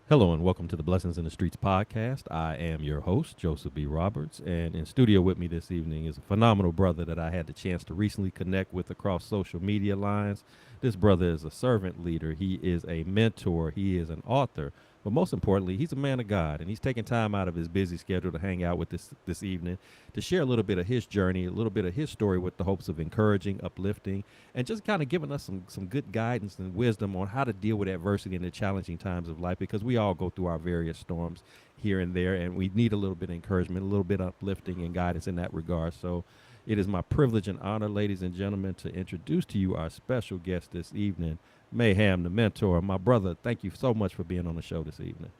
Hello and welcome to the Blessings in the Streets podcast. I am your host, Joseph B. Roberts, and in studio with me this evening is a phenomenal brother that I had the chance to recently connect with across social media lines. This brother is a servant leader, he is a mentor, he is an author, but most importantly, he's a man of God, and he's taking time out of his busy schedule to hang out with this evening to share a little bit of his journey, a little bit of his story with the hopes of encouraging, uplifting, and just kind of giving us some good guidance and wisdom on how to deal with adversity in the challenging times of life because we all go through our various storms here and there and we need a little bit of encouragement, a little bit of uplifting and guidance in that regard. So it is my privilege and honor, ladies and gentlemen, to introduce to you our special guest this evening, Maham the Mentor. My brother, thank you so much for being on the show this evening.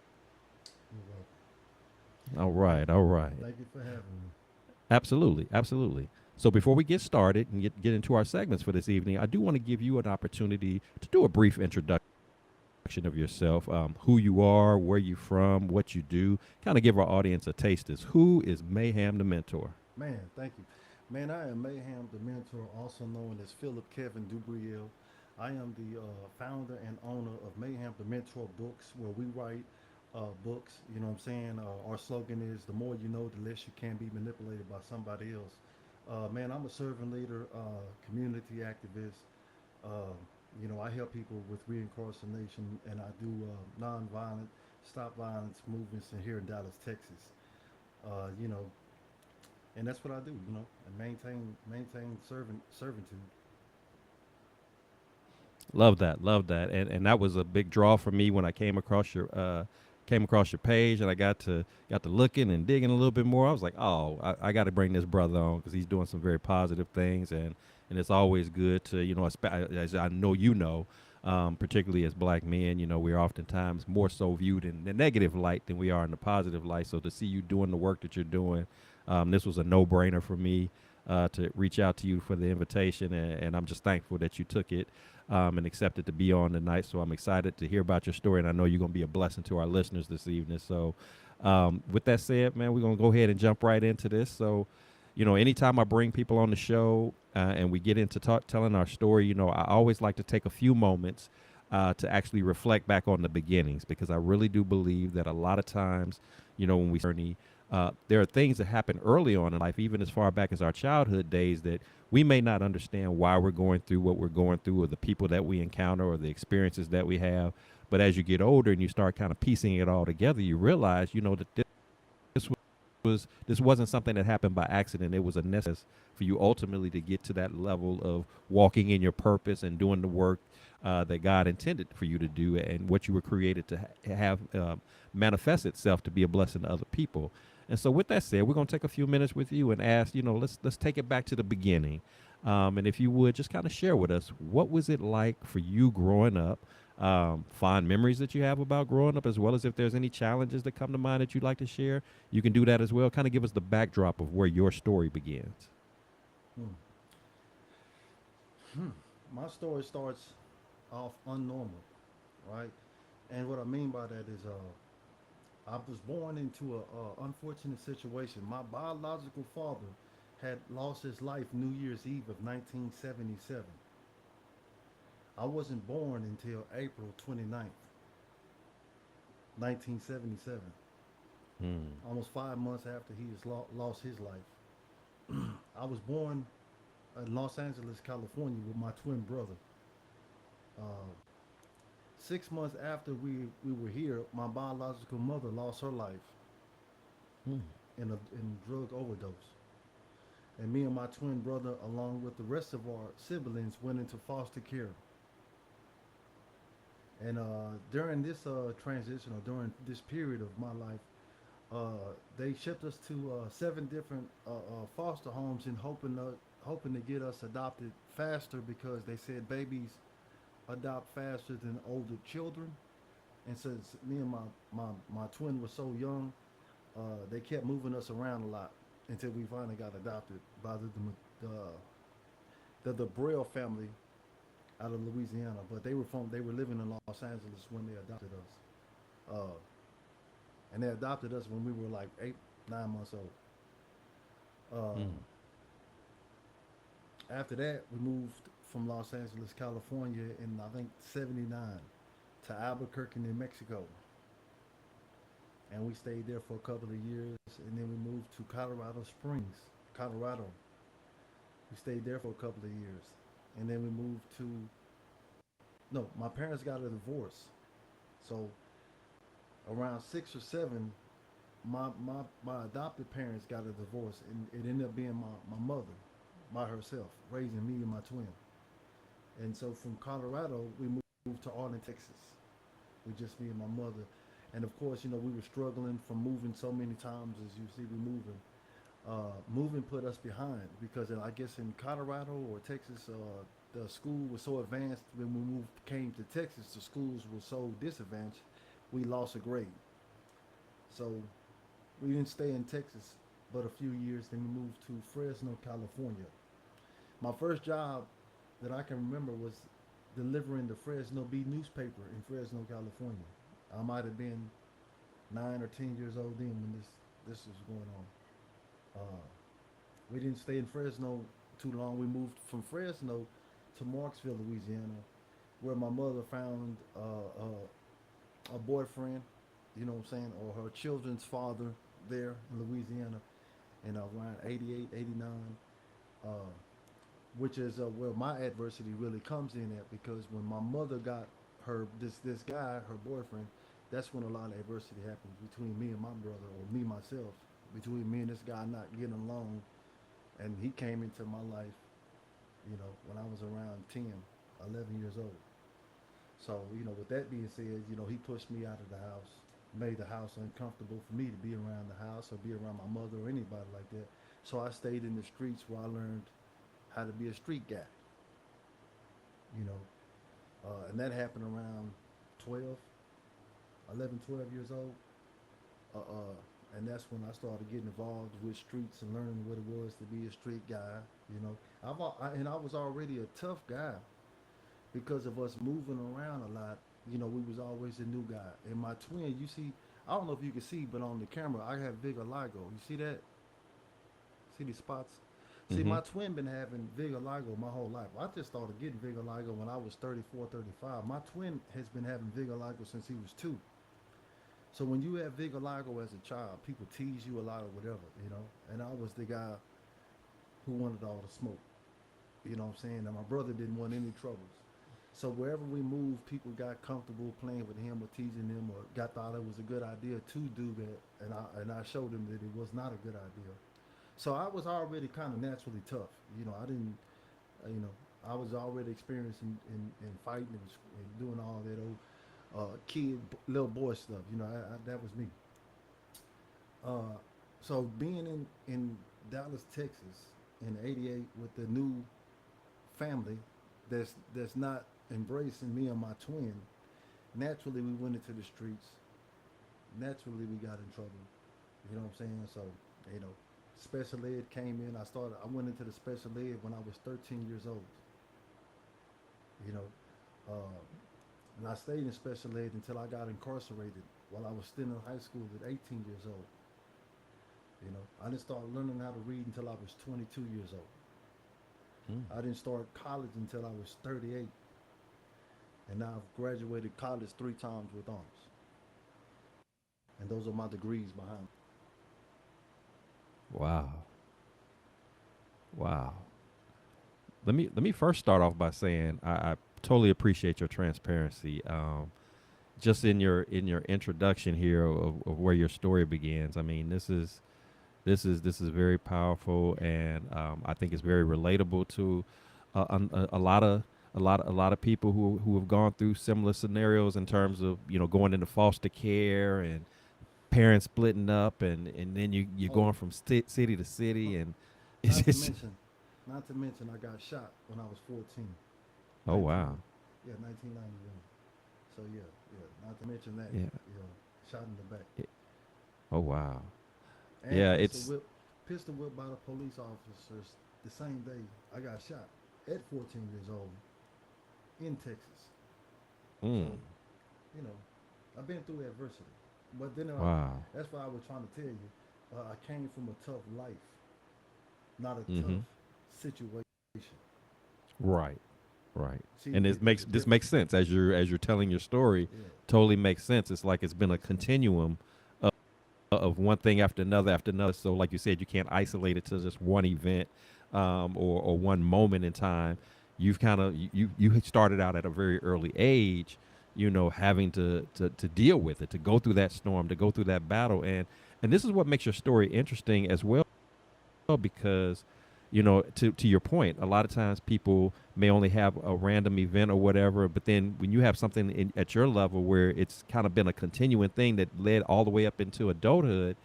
You're welcome. All right, all right. Thank you for having me. Absolutely, absolutely. So before we get started and get into our segments for this evening, I do want to give you an opportunity to do a brief introduction of yourself, who you are, where you're from, what you do. Kind of give our audience a taste. Is who is Maham the Mentor? Man, thank you. Man, I am Maham the Mentor, also known as Philip Kevin DuBriel. I am the founder and owner of Maham the Mentor Books, where we write books. You know what I'm saying? Our slogan is the more you know, the less you can be manipulated by somebody else. Man, I'm a servant leader, community activist. Uh, I help people with reincarceration, and I do nonviolent stop violence movements in here in Dallas, Texas. Uh, you know, and that's what I do. And maintain servitude. Love that, love that, and that was a big draw for me when I came across your page, and I got to looking and digging a little bit more. I was like, oh, I got to bring this brother on because he's doing some very positive things, and it's always good to as I know particularly as black men, we're oftentimes more so viewed in the negative light than we are in the positive light. So to see you doing the work that you're doing, this was a no-brainer for me to reach out to you for the invitation, and I'm just thankful that you took it and accepted to be on tonight. So I'm excited to hear about your story, and I know you're going to be a blessing to our listeners this evening. So, with that said, man, we're going to go ahead and jump right into this. So, anytime I bring people on the show and we get into telling our story, I always like to take a few moments to actually reflect back on the beginnings because I really do believe that a lot of times, when we journey, there are things that happen early on in life, even as far back as our childhood days, that we may not understand why we're going through what we're going through, or the people that we encounter, or the experiences that we have. But as you get older and you start kind of piecing it all together, you realize, that this wasn't something that happened by accident. It was a necessity for you ultimately to get to that level of walking in your purpose and doing the work that God intended for you to do, and what you were created to have manifest itself to be a blessing to other people. And so, with that said, we're going to take a few minutes with you and ask, let's take it back to the beginning, and if you would just kind of share with us what was it like for you growing up, fond memories that you have about growing up, as well as if there's any challenges that come to mind that you'd like to share. You can do that as well. Kind of give us the backdrop of where your story begins. Hmm. Hmm. My story starts off unnormal, right? And what I mean by that is, I was born into a unfortunate situation. My biological father had lost his life New Year's Eve of 1977. I wasn't born until April 29th, 1977, Hmm. almost 5 months after he has lost his life. I was born in Los Angeles, California, with my twin brother. Uh, 6 months after we were here, my biological mother lost her life Hmm. in drug overdose. And me and my twin brother, along with the rest of our siblings, went into foster care. And during this transition, or during this period of my life, they shipped us to seven different foster homes in hoping to get us adopted faster because they said babies adopt faster than older children. And since me and my twin were so young, they kept moving us around a lot until we finally got adopted by the DuBriel family out of Louisiana. But they were living in Los Angeles when they adopted us, and they adopted us when we were like 8, 9 months old. Um, Hmm. After that, we moved from Los Angeles, California, in I think '79 to Albuquerque, New Mexico. and we stayed there for a couple of years, and then we moved to Colorado Springs, Colorado. We stayed there for a couple of years, and then we moved to. No, my parents got a divorce, so around 6 or 7, my adopted parents got a divorce, and it ended up being my mother by herself, raising me and my twin. And so from Colorado, we moved to Arlington, Texas, with just me and my mother. And of course, we were struggling from moving so many times as you see we moving. Moving put us behind because I guess in Colorado or Texas, the school was so advanced when we came to Texas, the schools were so disadvantaged, we lost a grade. So we didn't stay in Texas but a few years. Then we moved to Fresno, California. My first job that I can remember was delivering the Fresno Bee newspaper in Fresno, California. I might have been 9 or 10 years old then when this was going on. We didn't stay in Fresno too long. We moved from Fresno to Marksville, Louisiana, where my mother found a boyfriend, you know what I'm saying, or her children's father there in Louisiana in around 88, 89, uh, which is where my adversity really comes in at because when my mother got this guy, her boyfriend, that's when a lot of adversity happens between me and my brother or me myself, between me and this guy not getting along, and he came into my life, when I was around 10, 11 years old. So, with that being said, he pushed me out of the house, made the house uncomfortable for me to be around the house or be around my mother or anybody like that. So I stayed in the streets where I learned how to be a street guy, you know. And that happened around 12, 11, 12 years old. Uh, uh, and that's when I started getting involved with streets and learning what it was to be a street guy, you know. And I was already a tough guy because of us moving around a lot. We was always a new guy. And my twin, you see, I don't know if you can see, but on the camera, I have vitiligo. You see that? See these spots? See, Mm-hmm. my twin been having vitiligo my whole life. I just started getting vitiligo when I was 34, 35. My twin has been having vitiligo since he was 2. So when you have vitiligo as a child, people tease you a lot or whatever, you know. And I was the guy who wanted all the smoke. You know what I'm saying? And my brother didn't want any troubles. So wherever we moved, people got comfortable playing with him or teasing him or got thought it was a good idea to do that. And I showed him that it was not a good idea. So I was already kind of naturally tough. I didn't, you know, I was already experienced in fighting and doing all that old kid, little boy stuff. That was me. Uh, so being in Dallas, Texas in '88 with the new family that's not embracing me and my twin, naturally we went into the streets. Naturally we got in trouble. You know what I'm saying? So, you know, special ed came in. I went into the special ed when I was 13 years old. You know, uh, and I stayed in special ed until I got incarcerated while I was still in high school at 18 years old. I didn't start learning how to read until I was 22 years old. Mm. I didn't start college until I was 38. And now I've graduated college 3 times with honors. And those are my degrees behind. Wow. Wow. Let me first start off by saying I totally appreciate your transparency. Just in your introduction here of where your story begins. I mean, this is very powerful, and I think it's very relatable to a lot of a lot of people who have gone through similar scenarios in terms of going into foster care and parents splitting up, and then you're Oh, going from city to city, and it's not to just mention, not to mention, I got shot when I was 14, oh 19, wow, yeah, 1991. So yeah, yeah. Not to mention that, yeah, shot in the back it- oh wow, and yeah, it's pistol whipped by the police officers the same day I got shot at 14 years old in Texas. So mm, I've been through adversity, but then wow, that's why I was trying to tell you. I came from a tough life, not a mm-hmm, tough situation. right. Right. See, And there's a this difference. makes sense as you're telling your story. Yeah. Totally makes sense. It's like it's been a continuum of one thing after another after another. So, like you said, you can't isolate it to just one event or one moment in time. You've kind of you had started out at a very early age, having to deal with it, to go through that storm, to go through that battle, and this is what makes your story interesting as well, because to your point, a lot of times people may only have a random event or whatever, but then when you have something at your level where it's kind of been a continuing thing that led all the way up into adulthood,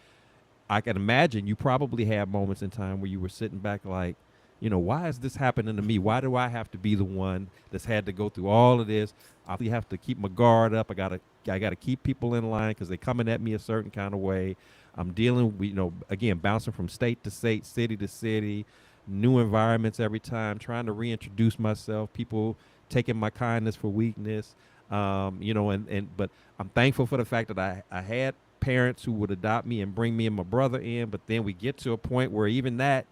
I can imagine you probably had moments in time where you were sitting back like, why is this happening to me? Why do I have to be the one that's had to go through all of this? I have to keep my guard up. I gotta keep people in line because they're coming at me a certain kind of way. I'm dealing with, again, bouncing from state to state, city to city, new environments every time, trying to reintroduce myself, people taking my kindness for weakness. But I'm thankful for the fact that I had parents who would adopt me and bring me and my brother in, but then we get to a point where even that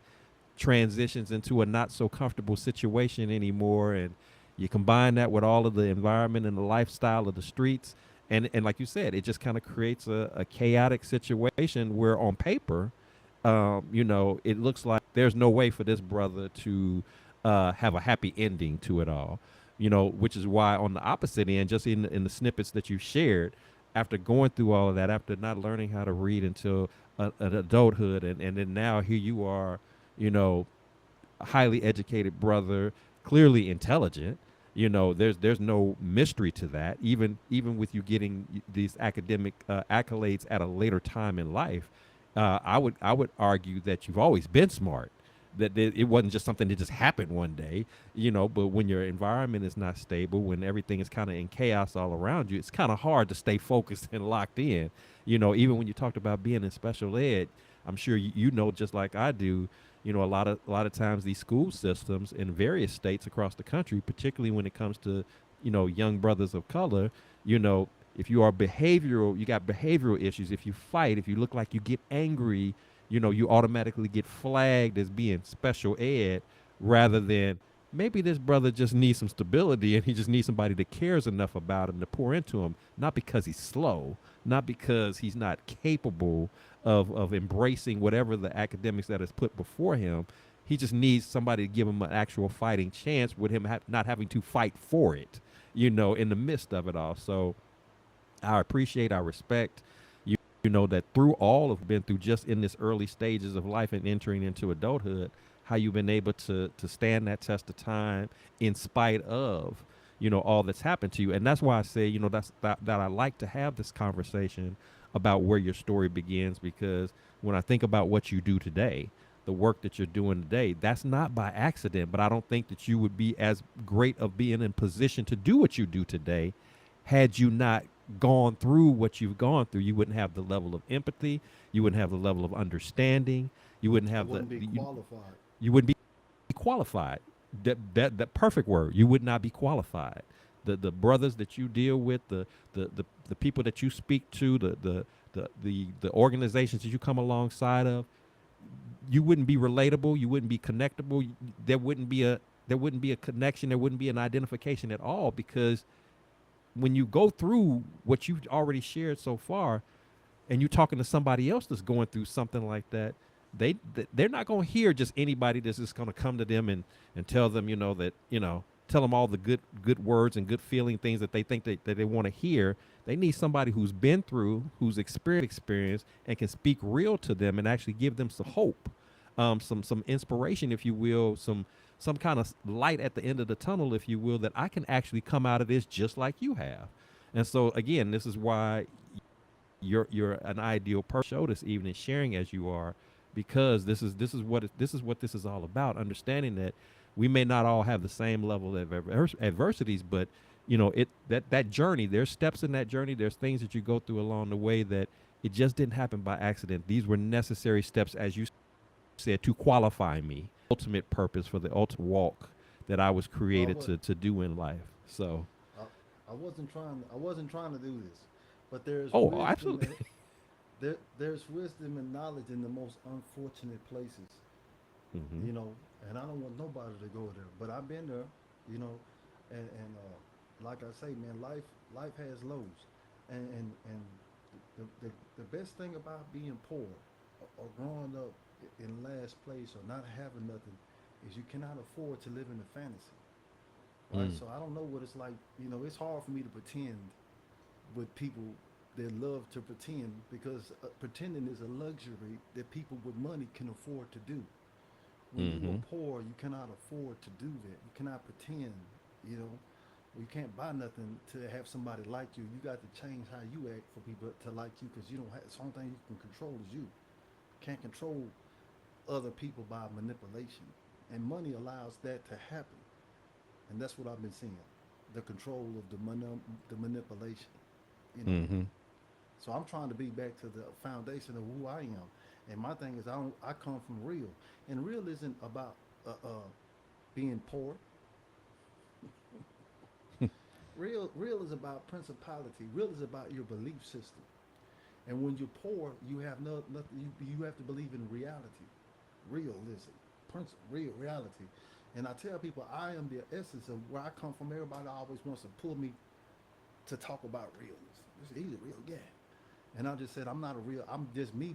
transitions into a not so comfortable situation anymore, and you combine that with all of the environment and the lifestyle of the streets, and like you said, it just kind of creates a chaotic situation where on paper, it looks like there's no way for this brother to have a happy ending to it all. Which is why on the opposite end, just in the snippets that you shared, after going through all of that, after not learning how to read until an adulthood, and then now here you are, a highly educated brother, clearly intelligent. There's no mystery to that. Even with you getting these academic accolades at a later time in life, I would argue that you've always been smart. That it wasn't just something that just happened one day, But when your environment is not stable, when everything is kind of in chaos all around you, it's kind of hard to stay focused and locked in. Even when you talked about being in special ed, I'm sure you know just like I do. A lot of times these school systems in various states across the country, particularly when it comes to young brothers of color, if you are behavioral, you got behavioral issues. If you fight, if you look like you get angry, you automatically get flagged as being special ed, rather than maybe this brother just needs some stability and he just needs somebody that cares enough about him to pour into him, not because he's slow, not because he's not capable of embracing whatever the academics that is put before him. He just needs somebody to give him an actual fighting chance with him not having to fight for it, in the midst of it all. So I appreciate, I respect, that through all of been through just in this early stages of life and entering into adulthood, how you've been able to stand that test of time in spite of, all that's happened to you. And that's why I say, that I like to have this conversation about where your story begins, because when I think about what you do today, the work that you're doing today, that's not by accident, but I don't think that you would be as great of being in position to do what you do today had you not gone through what you've gone through. You wouldn't have the level of empathy, you wouldn't have the level of understanding, you wouldn't I have wouldn't be qualified. you wouldn't be qualified. That perfect word. You would not be qualified. The brothers that you deal with, the people that you speak to, the organizations that you come alongside of, you wouldn't be relatable, you wouldn't be connectable. There wouldn't be a connection, there wouldn't be an identification at all, because when you go through what you've already shared so far, and you're talking to somebody else that's going through something like that, they're not going to hear just anybody that's just going to come to them and tell them, tell them all the good words and good feeling things that they think that they want to hear. They need somebody who's been through, who's experienced, and can speak real to them and actually give them some hope, some inspiration, if you will, some kind of light at the end of the tunnel, if you will, that I can actually come out of this just like you have. And so again, this is why you're an ideal person to show this evening, sharing as you are, because this is all about. Understanding that we may not all have the same level of adversities, but that journey, there's steps in that journey, there's things that you go through along the way that it just didn't happen by accident. These were necessary steps, as you said, to qualify me. Ultimate purpose for the ultimate walk that I was Well, created to do in life. So, I, I wasn't trying to do this, but there's oh, wisdom absolutely. and there's wisdom and knowledge in the most unfortunate places, Hmm. you know. And I don't want nobody to go there, but I've been there, you know. And like I say, man, life has lows, and the best thing about being poor or growing up in last place or not having nothing is you cannot afford to live in a fantasy, right? Mm. So I don't know what it's like. It's hard for me to pretend with people that love to pretend because pretending is a luxury that people with money can afford to do. When you are Mm-hmm. poor, you cannot afford to do that. You cannot pretend, you know. You can't buy nothing to have somebody like you. You got to change how you act for people to like you because you don't have. The only thing you can control is you. Can't control other people by manipulation, and money allows that to happen. And that's what I've been seeing, the control of the manipulation. You know. Mm-hmm. So I'm trying to be back to the foundation of who I am. And my thing is, I come from real, and real isn't about being poor. Real is about principality. Real is about your belief system. And when you're poor, you have nothing. You have to believe in reality. Real is real reality. And I tell people, I am the essence of where I come from. Everybody always wants to pull me to talk about realness. He's a real guy. And I just said, I'm not a real, I'm just me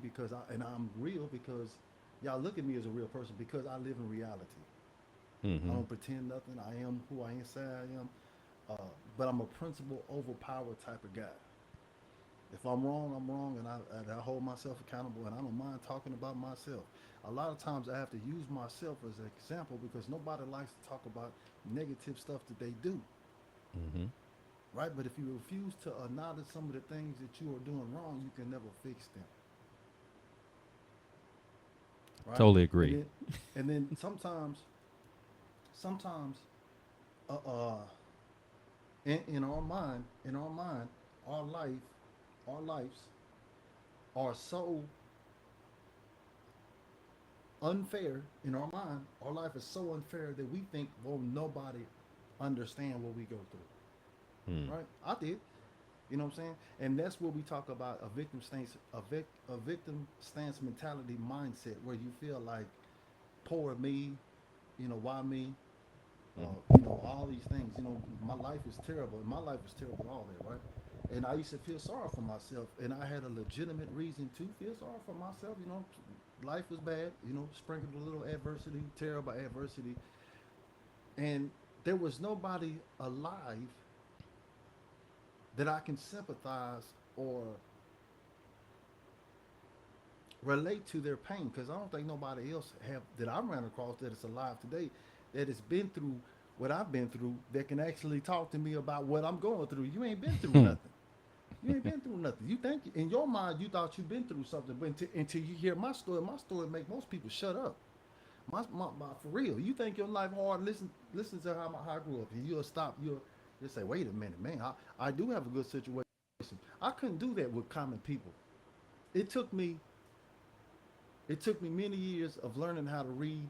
and I'm real because y'all look at me as a real person because I live in reality. I Mm-hmm. don't pretend nothing. I am who I say I am. But I'm a principle overpowered type of guy. If I'm wrong, I'm wrong, and I hold myself accountable, and I don't mind talking about myself. A lot of times I have to use myself as an example because nobody likes to talk about negative stuff that they do, Mm-hmm. right? But if you refuse to acknowledge some of the things that you are doing wrong, you can never fix them, right? Totally And agree. then, sometimes, uh, uh, in our mind, our life, our lives are so unfair in our mind. Our life is so unfair that we think, well, nobody understand what we go through, Mm. right? I did. You know what I'm saying? And that's where we talk about a victim stance mentality mindset, where you feel like poor me, why me, Mm-hmm. all these things. My life is terrible, and my life is terrible, all that, right? And I used to feel sorry for myself, and I had a legitimate reason to feel sorry for myself. Life was bad. Sprinkled a little adversity, terrible adversity, and there was nobody alive that I can sympathize or relate to their pain because I don't think nobody else have that I ran across that is alive today that has been through what I've been through that can actually talk to me about what I'm going through. You ain't been through nothing. You ain't been through nothing. You think in your mind you thought you've been through something, but until you hear my story make most people shut up. For real. You think your life hard? Listen to how I grew up. And you'll stop. You'll say, wait a minute, man. I do have a good situation. I couldn't do that with common people. It took me It took me many years of learning how to read,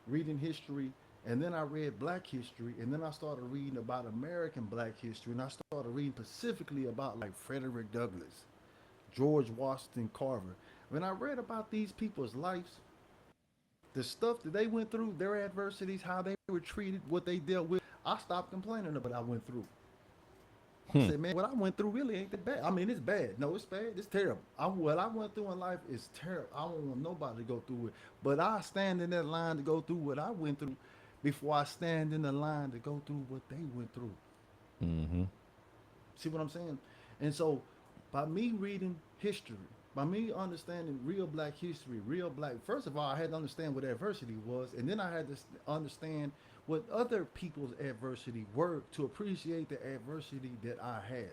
reading history, and then I read black history, and then I started reading about American black history, and I started reading specifically about like Frederick Douglass, George Washington Carver. When I read about these people's lives, the stuff that they went through, their adversities, how they were treated, what they dealt with, I stopped complaining about what I went through. I Hmm. said, man, what I went through really ain't that bad. I mean, it's bad. No, it's bad. It's terrible. What I went through in life is terrible. I don't want nobody to go through it. But I stand in that line to go through what I went through before I stand in the line to go through what they went through. Mm-hmm. See what I'm saying? And so, by me reading history, by me understanding real black history, first of all, I had to understand what adversity was, and then I had to understand what other people's adversity were to appreciate the adversity that I had.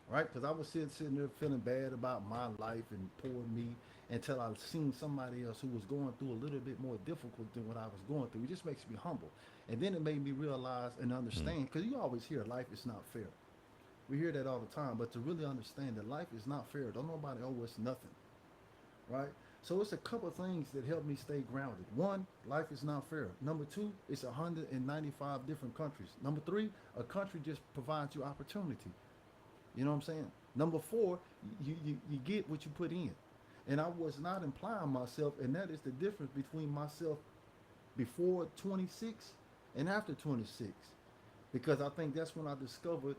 Right? Because I was sitting there feeling bad about my life and poor me until I seen somebody else who was going through a little bit more difficult than what I was going through. It just makes me humble. And then it made me realize and Mm. understand, because you always hear life is not fair. We hear that all the time, but to really understand that life is not fair, don't nobody owe us nothing, right? So it's a couple of things that help me stay grounded. One, life is not fair. Number two, it's 195 different countries. Number three, a country just provides you opportunity. You know what I'm saying? Number four, you get what you put in. And I was not implying myself, and that is the difference between myself before 26 and after 26. Because I think that's when I discovered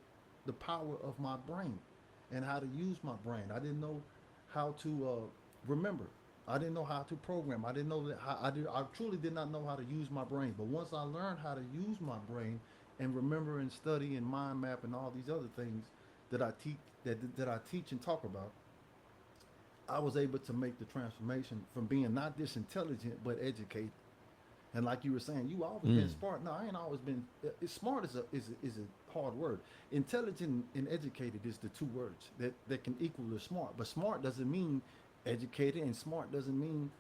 the power of my brain. and how to use my brain. I didn't know how to remember. I didn't know how to program. I didn't know that how I did. I truly did not know how to use my brain. But once I learned how to use my brain and remember and study and mind map and all these other things that I teach that I teach and talk about, I was able to make the transformation from being not just intelligent but educated. And like you were saying, you always been Mm. smart. No, I ain't always been. Smart is a hard word. Intelligent and educated is the two words that can equal the smart. But smart doesn't mean educated, and smart doesn't mean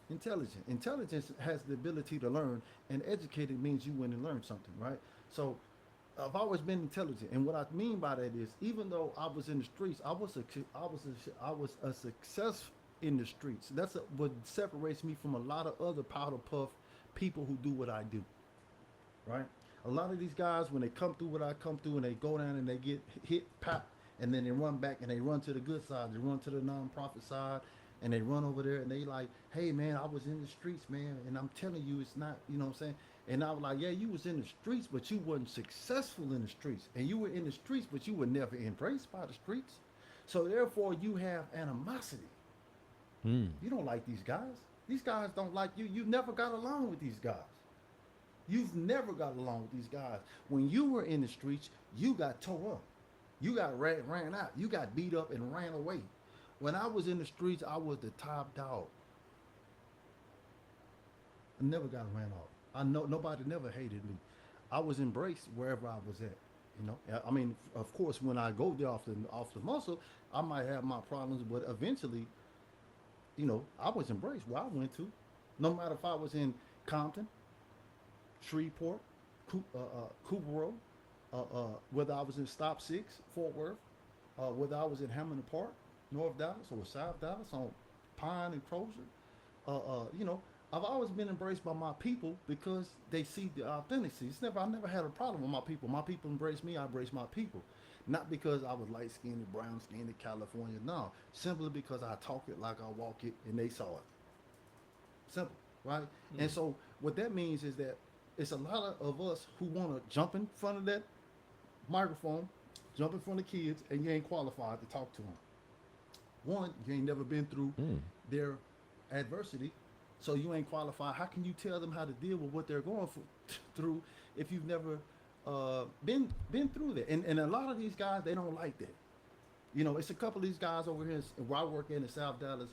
intelligent. Intelligence has the ability to learn, and educated means you went and learned something, right? So I've always been intelligent, and what I mean by that is, even though I was in the streets, I was a success in the streets. What separates me from a lot of other powder puff people who do what I do, right? A lot of these guys, when they come through what I come through, and they go down and they get hit, pop, and then they run back and they run to the good side, they run to the nonprofit side, and they run over there and they like, hey man, I was in the streets, man, and I'm telling you, it's not, you know what I'm saying? And I was like, yeah, you was in the streets, but you wasn't successful in the streets, and you were in the streets, but you were never embraced by the streets. So therefore, you have animosity. Mm. You don't like these guys. These guys don't like you. You never got along with these guys. You've never got along with these guys. When you were in the streets, you got tore up. You got ran out. You got beat up and ran away. When I was in the streets, I was the top dog. I never got ran off. I know nobody never hated me. I was embraced wherever I was at. You know, I mean, of course, when I go there off the muscle, I might have my problems, but eventually, I was embraced where I went to. No matter if I was in Compton, Shreveport, Cooper, whether I was in Stop Six, Fort Worth, whether I was in Hammond Park, North Dallas, or South Dallas, on Pine and Crozier, you know, I've always been embraced by my people because they see the authenticity. I never had a problem with my people. My people embrace me, I embrace my people. Not because I was light skinned, brown skinned, California. No, simply because I talk it like I walk it, and they saw it. Simple, right? And so what that means is that it's a lot of us who want to jump in front of that microphone, jump in front of kids, and you ain't qualified to talk to them. One, you ain't never been through Mm. their adversity, so you ain't qualified. How can you tell them how to deal with what they're going through if you've never been through that? And a lot of these guys, they don't like that. You know, it's a couple of these guys over here where I work in South Dallas.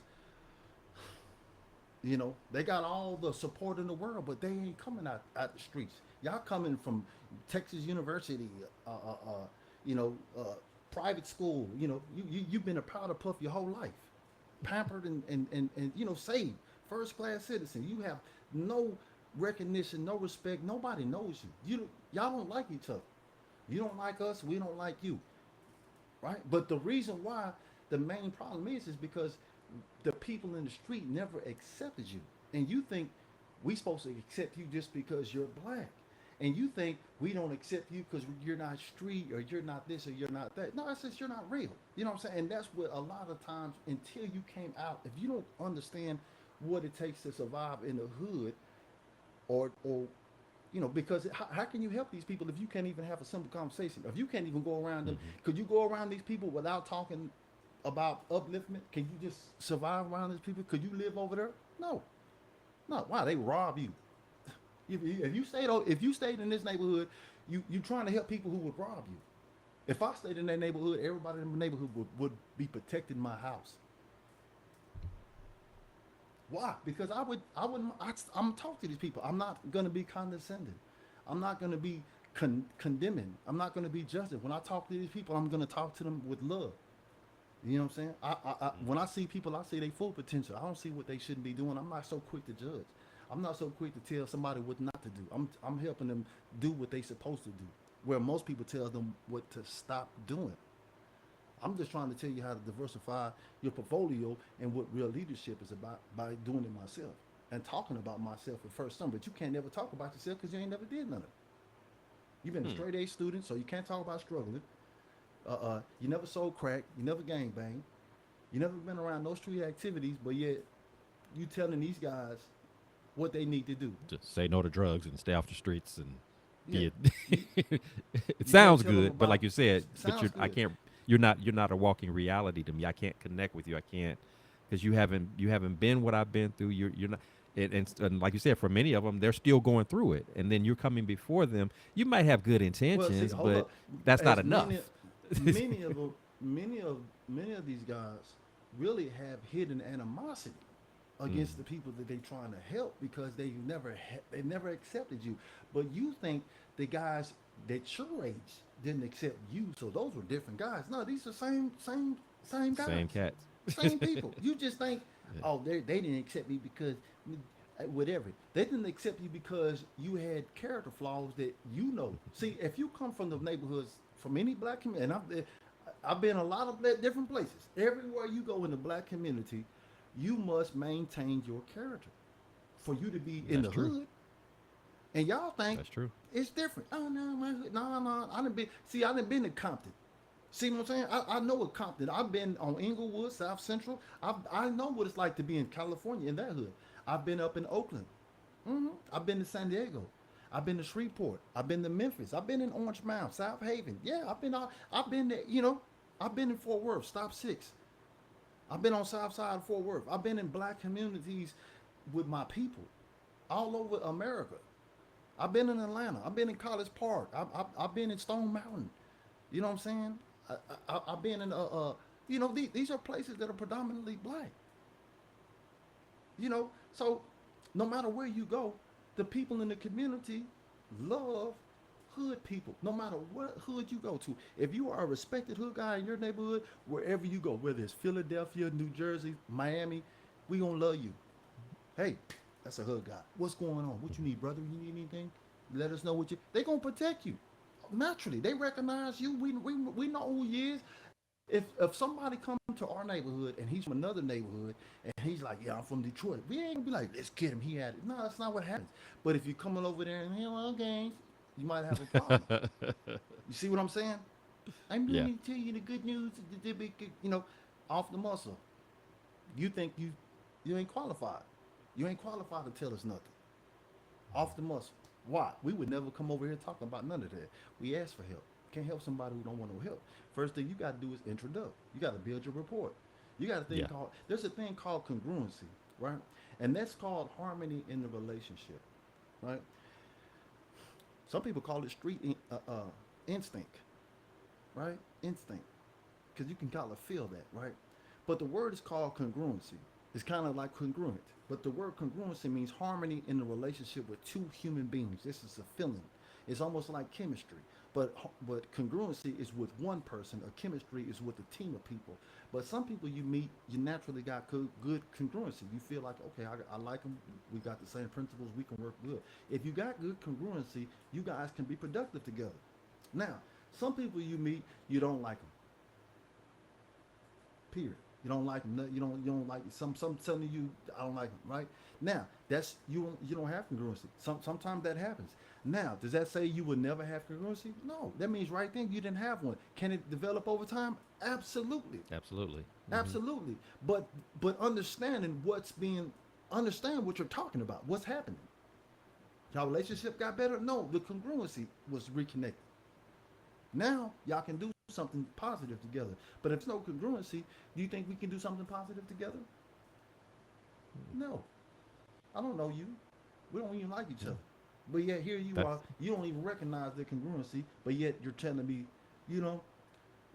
You know, they got all the support in the world, but they ain't coming out the streets. Y'all coming from Texas University, uh, uh, uh, you know, private school. You know, you've been a powder puff your whole life, pampered and saved, first class citizen. You have no recognition, no respect. Nobody knows you. Y'all don't like each other. You don't like us. We don't like you, right? But the reason why the main problem is because the people in the street never accepted you, and you think we supposed to accept you just because you're black, and you think we don't accept you because you're not street or you're not this or you're not that. No, it's just you're not real. You know what I'm saying? And that's what a lot of times, until you came out, if you don't understand what it takes to survive in the hood, or because how can you help these people if you can't even have a simple conversation? If you can't even go around them, could you go around these people without talking about upliftment? Can you just survive around these people? Could you live over there? No, no. Why? They rob you. If you stayed in this neighborhood, you trying to help people who would rob you. If I stayed in that neighborhood, everybody in the neighborhood would be protecting my house. Why? Because I'm talking to these people. I'm not gonna be condescending. I'm not gonna be condemning. I'm not gonna be judging. When I talk to these people, I'm gonna talk to them with love. You know what I'm saying? When I see people, I see their full potential. I don't see what they shouldn't be doing. I'm not so quick to judge. I'm not so quick to tell somebody what not to do. I'm helping them do what they supposed to do. Where most people tell them what to stop doing. I'm just trying to tell you how to diversify your portfolio and what real leadership is about by doing it myself and talking about myself at first time. But you can't never talk about yourself because you ain't never did none of it. You've been a straight A student, so you can't talk about struggling. You never sold crack. You never gang banged. You never been around no street activities, but yet you telling these guys what they need to do. Just say no to drugs and stay off the streets and Yeah. be it. It You can't sounds tell them good, but about like you said, but sounds I good. can't. you're not a walking reality to me. I can't connect with you. I can't because you haven't been what I've been through. You're not. And like you said, for many of them, they're still going through it, and then you're coming before them. You might have good Well, see, intentions, hold but up. that's not As many, enough. many of them, many of these guys really have hidden animosity against Mm, the people that they trying to help because they never accepted you. But you think the guys that your age didn't accept you, so those were different guys. No, these are same same guys, cats. same people. You just think, Yeah. oh, they didn't accept me because whatever. They didn't accept you because you had character flaws that you know. See, if you come from the neighborhoods from any black community, and I've been a lot of different places. Everywhere you go in the black community, you must maintain your character for you to be in That's the true. hood. And y'all think That's true. it's different. Oh no, my hood, no, no. I done been. See, I done been to Compton. See what I'm saying? I know what Compton. I've been on Inglewood, South Central. I know what it's like to be in California in that hood. I've been up in Oakland. I've been to San Diego. I've been to Shreveport. I've been to Memphis. I've been in Orange Mound, South Haven. Yeah, I've been out. I've been there. I've been in Fort Worth, Stop Six. I've been on South Side of Fort Worth. I've been in black communities with my people all over America. I've been in Atlanta. I've been in College Park. I've been in Stone Mountain. You know what I'm saying? I've been in these are places that are predominantly black. So no matter where you go, the people in the community love hood people. No matter what hood you go to, if you are a respected hood guy in your neighborhood, wherever you go, whether it's Philadelphia, New Jersey, Miami, we gonna love you. Hey, that's a hood guy. What's going on? What you need, brother? You need anything? Let us know what you. They gonna protect you. Naturally, they recognize you. We know who he is. If somebody come to our neighborhood and he's from another neighborhood and he's like, yeah, I'm from Detroit, we ain't gonna be like, let's get him. He had it. No, that's not what happens. But if you're coming over there and hello gangs, you might have a problem. You see what I'm saying? I'm Yeah. going to tell you the good news. Off the muscle. You think you ain't qualified. You ain't qualified to tell us nothing. Off the muscle. Why? We would never come over here talking about none of that. We ask for help. Can't help somebody who don't want no help. First thing you got to do is introduce. You got to build your rapport. You got a thing Yeah. called there's a thing called congruency, right? And that's called harmony in the relationship, right? Some people call it instinct, right? Instinct, because you can kind of feel that, right? But the word is called congruency. It's kind of like congruent, but the word congruency means harmony in the relationship with two human beings. This is a feeling. It's almost like chemistry, but congruency is with one person. A chemistry is with a team of people. But some people you meet, you naturally got good congruency. You feel like, okay, I like them. We got the same principles. We can work good. If you got good congruency, you guys can be productive together. Now, some people you meet, you don't like them. Period. You don't like them. You don't like some telling you I don't like them. Right now, that's you don't have congruency. Sometimes that happens. Now, does that say you would never have congruency? No. That means right then you didn't have one. Can it develop over time? Absolutely. Absolutely. Hmm. Absolutely. But understand what you're talking about. What's happening? Y'all relationship got better? No, the congruency was reconnected. Now y'all can do something positive together. But if there's no congruency, do you think we can do something positive together? No. I don't know you. We don't even like each Yeah. other. But yet here you That's are. You don't even recognize the congruency, but yet you're telling me, you know,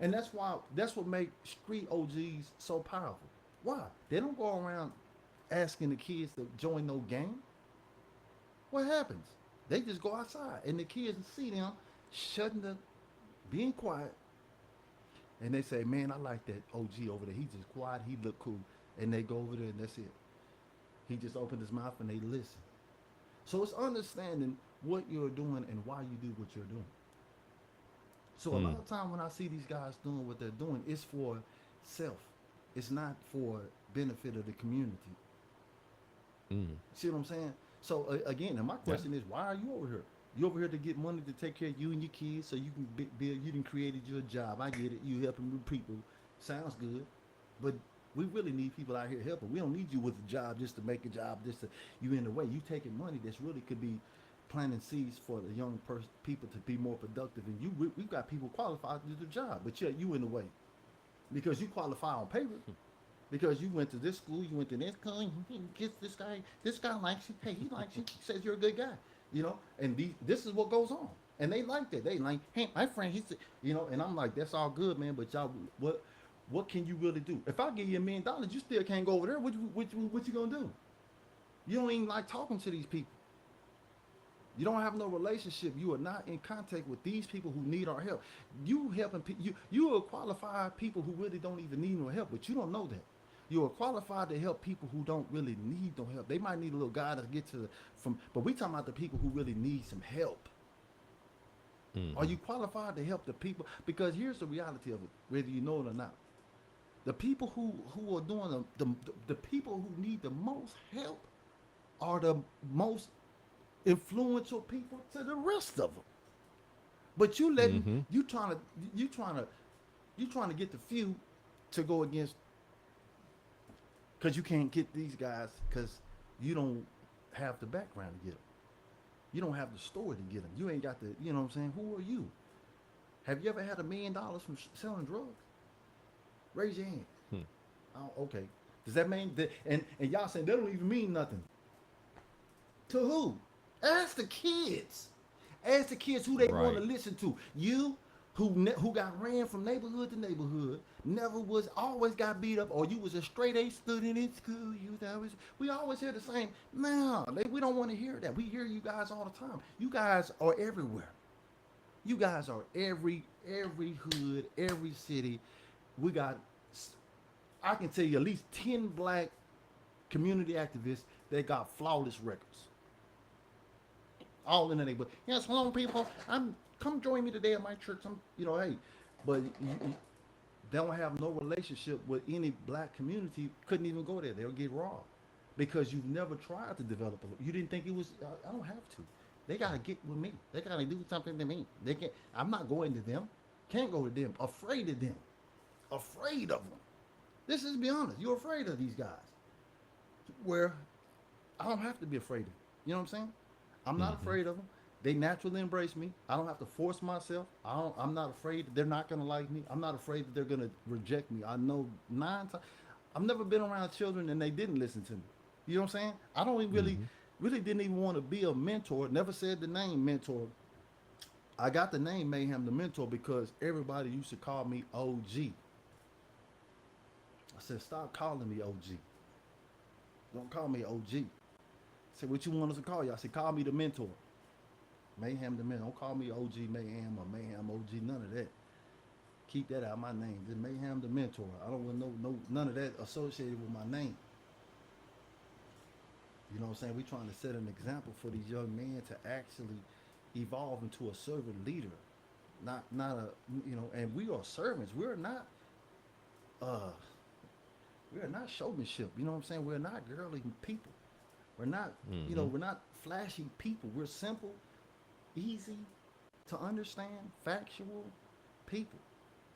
and that's what makes street OGs so powerful. Why? They don't go around asking the kids to join no gang. What happens? They just go outside and the kids see them shutting the being quiet and they say, man, I like that OG over there. He's just quiet. He look cool. And they go over there and that's it. He just opened his mouth and they listen. So it's understanding what you're doing and why you do what you're doing. So a lot mm, of time when I see these guys doing what they're doing, it's for self. It's not for benefit of the community. mm. See what I'm saying? So again, and my Yeah. question is, why are you over here? You over here to get money to take care of you and your kids, so you can build. You done created your job. I get it. You helping new people. Sounds good, but we really need people out here helping. We don't need you with a job just to make a job. Just to you in the way. You taking money that's really could be. planting seeds for the young people to be more productive. And we've got people qualified to do the job, but yet you in the way because you qualify on paper. Because you went to this school, you went to this school, he gets this guy likes you, hey, he likes you, he says you're a good guy, and this is what goes on. And they like that. They like, hey, my friend, he said, and I'm like, that's all good, man, but y'all, what can you really do? If I give you $1,000,000, you still can't go over there, what you gonna do? You don't even like talking to these people. You don't have no relationship. You are not in contact with these people who need our help. You helping you are qualified people who really don't even need no help, but you don't know that. You are qualified to help people who don't really need no help. They might need a little guy to get to but we talking about the people who really need some help. Are you qualified to help the people? Because here's the reality of it, whether you know it or not. The people who are doing the people who need the most help are the most influential people to the rest of them. But you letting you trying to get the few to go against, because you can't get these guys because you don't have the background to get them. You don't have the story to get them. You ain't got the, you know what I'm saying? Who are you? Have you ever had $1 million from selling drugs? Raise your hand. Oh, okay. Does that mean that? And y'all saying that don't even mean nothing. To who? Ask the kids. Ask the kids who they want to listen to. You who got ran from neighborhood to neighborhood, always got beat up, or you was a straight A student in school. We always hear the same. No, we don't want to hear that. We hear you guys all the time. You guys are everywhere. You guys are every hood, every city. We got, I can tell you at least 10 black community activists that got flawless records. All in the neighborhood. Yes, hello people. Come join me today at my church. Hey, but you don't have no relationship with any black community. Couldn't even go there. They'll get robbed because you've never tried to develop. You didn't think it was. I don't have to. They gotta get with me. They gotta do something to me. They can't. I'm not going to them. Can't go to them. Afraid of them. Afraid of them. This is, be honest. You're afraid of these guys. Where I don't have to be afraid of them. You know what I'm saying? I'm not afraid of them. They naturally embrace me. I don't have to force myself. I'm not afraid that they're not going to like me. I'm not afraid that they're going to reject me. I know 9 times. I've never been around children and they didn't listen to me. You know what I'm saying? I don't even really didn't even want to be a mentor. Never said the name mentor. I got the name Maham the Mentor because everybody used to call me OG. I said, stop calling me OG. Don't call me OG. I said, what you want us to call you? I said, call me the mentor. Maham the Mentor. Don't call me OG Mayhem or Mayhem OG. None of that. Keep that out of my name. Just Maham the Mentor. I don't want none of that associated with my name. You know what I'm saying? We're trying to set an example for these young men to actually evolve into a servant leader. Not a, and we are servants. We're not showmanship. You know what I'm saying? We're not girly people. We're not, we're not flashy people. We're simple, easy to understand, factual people.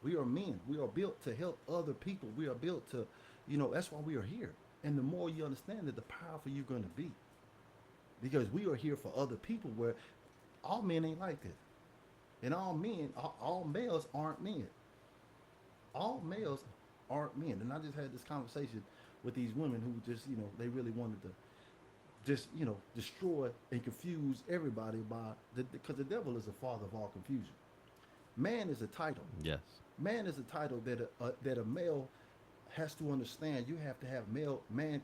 We are men. We are built to help other people. We are built to, that's why we are here. And the more you understand that, the powerful you're going to be. Because we are here for other people, where all men ain't like that. And all males aren't men. All males aren't men. And I just had this conversation with these women who just, they really wanted to just, destroy and confuse everybody because the devil is the father of all confusion. Man is a title. Yes. Man is a title that a male has to understand. You have to have man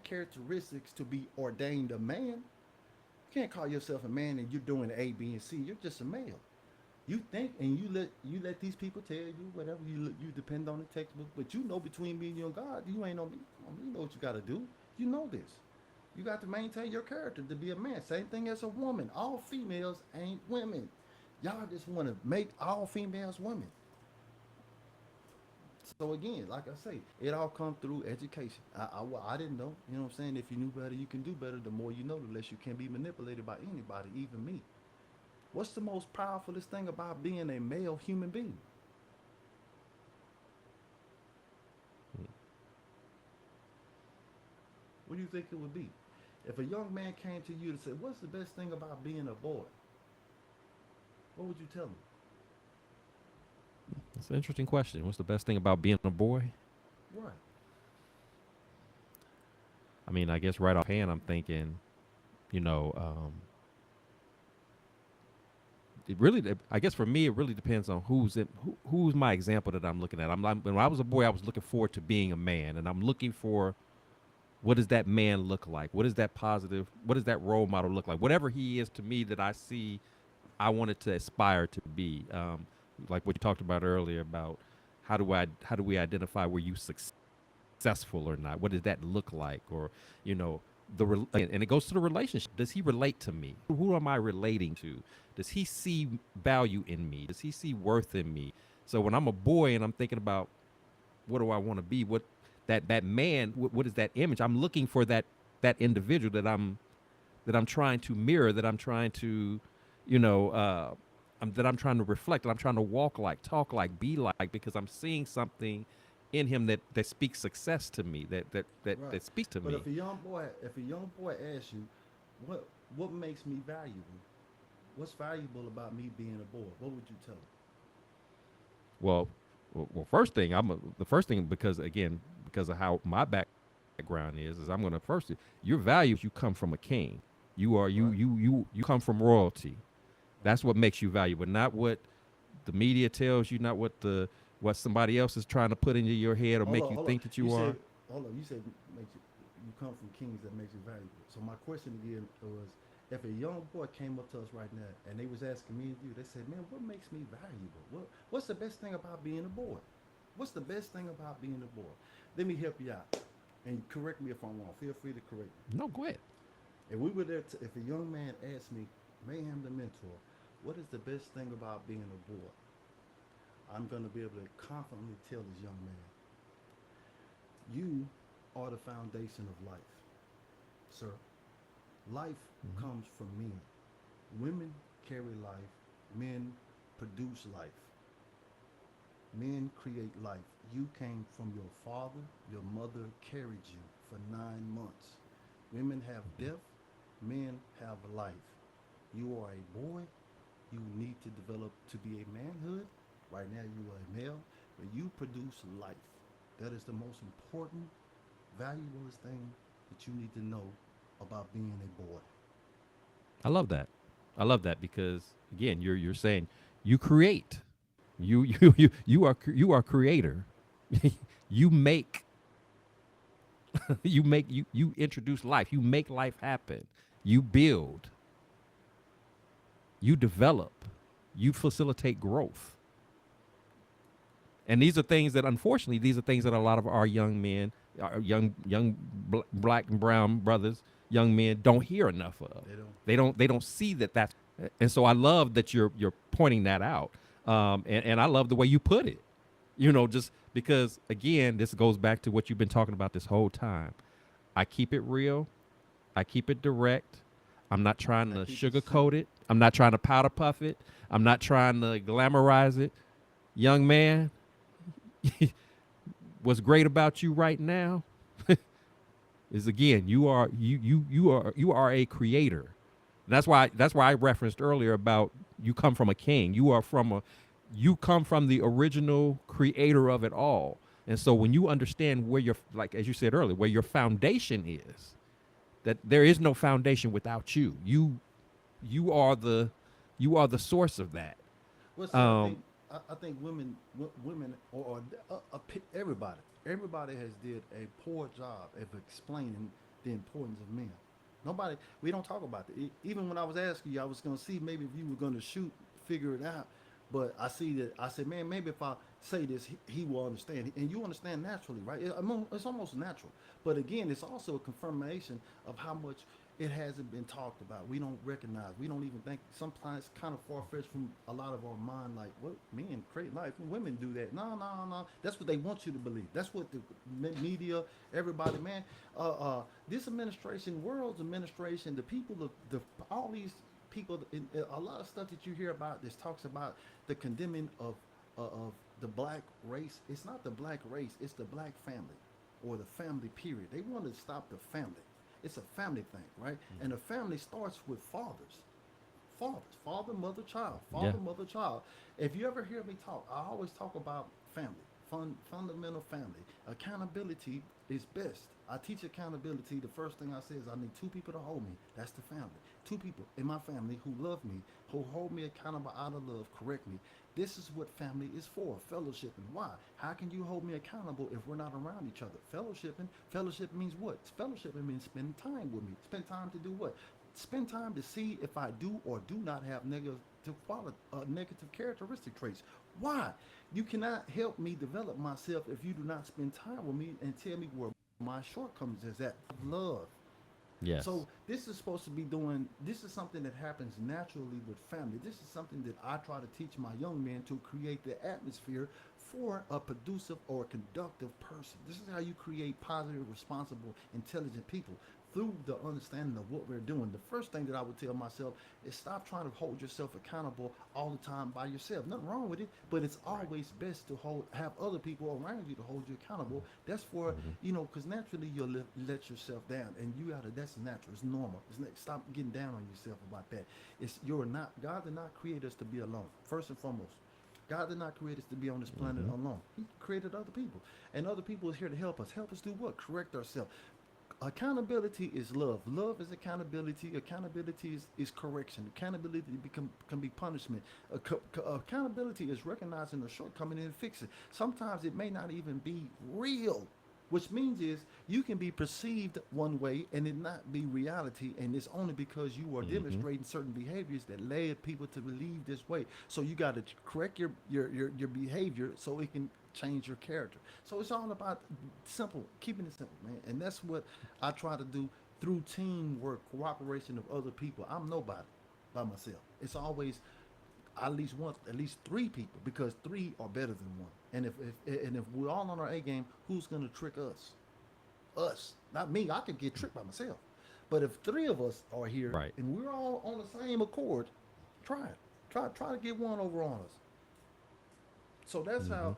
characteristics to be ordained a man. You can't call yourself a man and you're doing A, B, and C. You're just a male. You think and you let these people tell you whatever. You depend on the textbook, but between me and you and God, you ain't on me. You know what you got to do. You know this. You got to maintain your character to be a man. Same thing as a woman. All females ain't women. Y'all just want to make all females women. So again, like I say, it all comes through education. I didn't know. You know what I'm saying? If you knew better, you can do better. The more you know, the less you can be manipulated by anybody, even me. What's the most powerfulest thing about being a male human being? What do you think it would be? If a young man came to you and said, "What's the best thing about being a boy?" What would you tell him? It's an interesting question. What's the best thing about being a boy? Right. I mean, I guess right offhand, I'm thinking, you know, it really, I guess for me, it really depends on who's my example that I'm looking at. When I was a boy, I was looking forward to being a man, and I'm looking for what does that man look like? What is that positive? What does that role model look like? Whatever he is to me that I see, I wanted to aspire to be. Like what you talked about earlier about how do we identify where you successful or not? What does that look like? Or you know and it goes to the relationship. Does he relate to me? Who am I relating to? Does he see value in me? Does he see worth in me? So when I'm a boy and I'm thinking about what do I want to be, what that man, what is that image? I'm looking for that individual that I'm trying to mirror, that I'm trying to, you know, that I'm trying to reflect, that I'm trying to walk like, talk like, be like, because I'm seeing something in him that speaks success to me, Right. that speaks to But me. if a young boy asks you, what what makes me valuable? What's valuable about me being a boy? What would you tell him? Well, first thing the first thing because again because of how my background is I'm going to first your values you come from a king. You are Right. you come from royalty. That's what makes you valuable, not what the media tells you, not what somebody else is trying to put into your head or make you Hold on. think that You you said, are. hold on. You said makes you come from kings that makes you valuable. So my question again was, if a young boy came up to us right now and they was asking me and you, they said, "Man, what makes me valuable? What's the best thing about being a boy? What's the best thing about being a boy?" Let me help you out, and correct me if I'm wrong. Feel free to correct me. No, go ahead. If we were there, if a young man asked me, Mayhem the Mentor, what is the best thing about being a boy? I'm going to be able to confidently tell this young man, you are the foundation of life, sir. Life Mm-hmm. comes from men. Women carry life. Men produce life. Men create life. You came from your father. Your mother carried you for 9 months. Women have death. Men have life. You are a boy. You need to develop to be a manhood. Right now, you are a male, but you produce life. That is the most important, valuable thing that you need to know about being a boy. I love that. I love that because again, you're saying you create. You are creator. You make you introduce life. You make life happen. You build. You develop. You facilitate growth. And these are things that, unfortunately, these are things that a lot of our young men, our black and brown brothers, young men don't hear enough of. They don't. They don't see that that's. And so I love that you're pointing that out. And I love the way you put it. Just because again, this goes back to what you've been talking about this whole time. I keep it real. I keep it direct. I'm not trying I to keep it sugarcoat simple. it. I'm not trying to powder puff it. I'm not trying to glamorize it. Young man, what's great about you right now is again you are a creator. And that's why I referenced earlier about you come from a king. You come from the original creator of it all. And so when you understand where your, like as you said earlier, where your foundation is, that there is no foundation without you. You are the source of that. Well, see, Um, I think women, everybody, everybody has did a poor job of explaining the importance of men. Nobody, we don't talk about it. Even when I was asking you, I was going to see maybe if you were going to shoot, figure it out. But I see that I said, man, maybe if I say this, he will understand, and you understand naturally, right? It's almost natural. But again, it's also a confirmation of how much it hasn't been talked about. We don't recognize. We don't even think. Sometimes it's kind of far fetched from a lot of our mind. Like, what men create life? Women do that? No, no, no. That's what they want you to believe. That's what the media, everybody, man. This administration, world's administration, the people, all these people, a lot of stuff that you hear about. This talks about the condemning of the black race. It's not the black race. It's the black family, or the family period. They want to stop the family. It's a family thing, right? And a family starts with fathers. Fathers, father, mother, child, Yeah. father, mother, child. If you ever hear me talk, I always talk about family, fundamental family. Accountability is best. I teach accountability. The first thing I say is I need two people to hold me. That's the family. Two people in my family who love me, who hold me accountable out of love, correct me. This is what family is for, fellowshipping. Why? How can you hold me accountable if we're not around each other? Fellowship means what? Fellowshipping means spending time with me. Spend time to do what? Spend time to see if I do or do not have negative characteristic traits. Why? You cannot help me develop myself if you do not spend time with me and tell me where my shortcomings is at. Love. Yes. So this is supposed to be doing. This is something that happens naturally with family. This is something that I try to teach my young men to create the atmosphere for a producive or conductive person. This is how you create positive, responsible, intelligent people through the understanding of what we're doing. The first thing that I would tell myself is stop trying to hold yourself accountable all the time by yourself. Nothing wrong with it, but it's Right. always best to have other people around you to hold you accountable. That's for Mm-hmm. because naturally you'll let yourself down, and you gotta. That's natural. It's normal. Stop getting down on yourself about that. It's you're not. God did not create us to be alone. First and foremost. God did not create us to be on this planet Mm-hmm. alone. He created other people. And other people is here to help us. Help us do what? Correct ourselves. Accountability is love. Love is accountability. Accountability is correction. Accountability can be punishment. Accountability is recognizing the shortcoming and fixing. Sometimes it may not even be real, which means is you can be perceived one way and it not be reality, and it's only because you are Mm-hmm. demonstrating certain behaviors that led people to believe this way. So you got to correct your behavior so it can change your character. So it's all about simple, keeping it simple, man. And that's what I try to do through teamwork, cooperation of other people. I'm nobody by myself. It's always at least three people because three are better than one. And if we're all on our A game, who's gonna trick us? Us, not me. I could get tricked by myself. But if three of us are here Right. and we're all on the same accord, try it. Try to get one over on us. So that's Mm-hmm. how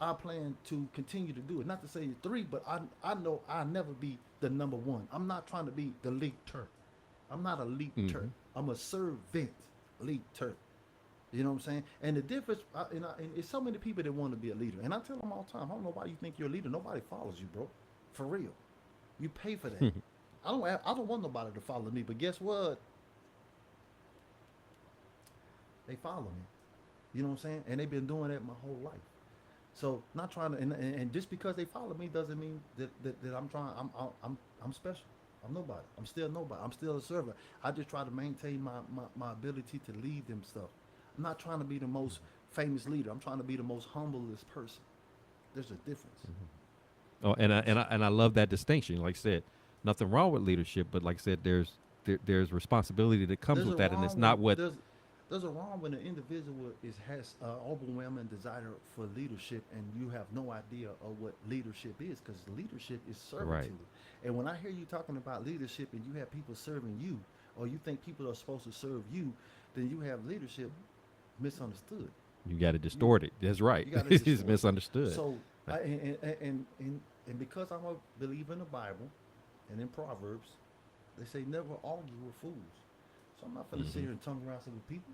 I plan to continue to do it. Not to say three, but I know I'll never be the number one. I'm not trying to be the leader. I'm not a Mm-hmm. leader. I'm a servant leader. You know what I'm saying? And the difference, and it's so many people that want to be a leader. And I tell them all the time, I don't know why you think you're a leader. Nobody follows you, bro. For real. You pay for that. I don't want nobody to follow me, but guess what? They follow me. You know what I'm saying? And they've been doing that my whole life. So not trying to, and just because they follow me doesn't mean that I'm trying. I'm special. I'm nobody. I'm still nobody. I'm still a servant. I just try to maintain my ability to lead them stuff. I'm not trying to be the most famous leader. I'm trying to be the most humblest person. There's a difference. Oh, and I love that distinction. Like I said, nothing wrong with leadership, but like I said, there's responsibility that comes There's with a that, and it's wrong not when what. there's a wrong when an individual has overwhelming desire for leadership and you have no idea of what leadership is, because leadership is Right. servitude. And when I hear you talking about leadership and you have people serving you, or you think people are supposed to serve you, then you have leadership misunderstood. You got to You distort it. That's right. you got to It's distort it. misunderstood. So and because I'm a believer in the Bible and in Proverbs, they say never argue with fools. So I'm not going to sit Mm-hmm. here and tongue wrestle with people.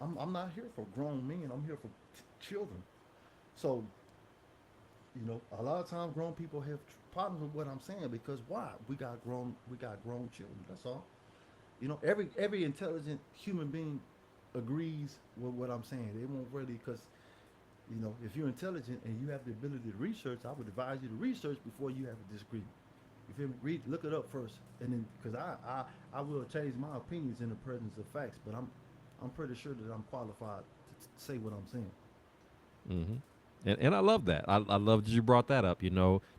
I'm not here for grown men. I'm here for children. So a lot of times grown people have problems with what I'm saying because why? We got grown children. That's all. Every intelligent human being agrees with what I'm saying. They won't really, because if you're intelligent and you have the ability to research, I would advise you to research before you have a disagreement. You feel me? Look it up first, and then because I will change my opinions in the presence of facts, but I'm pretty sure that I'm qualified to say what I'm saying. Mm-hmm. And I love that. I love that you brought that up.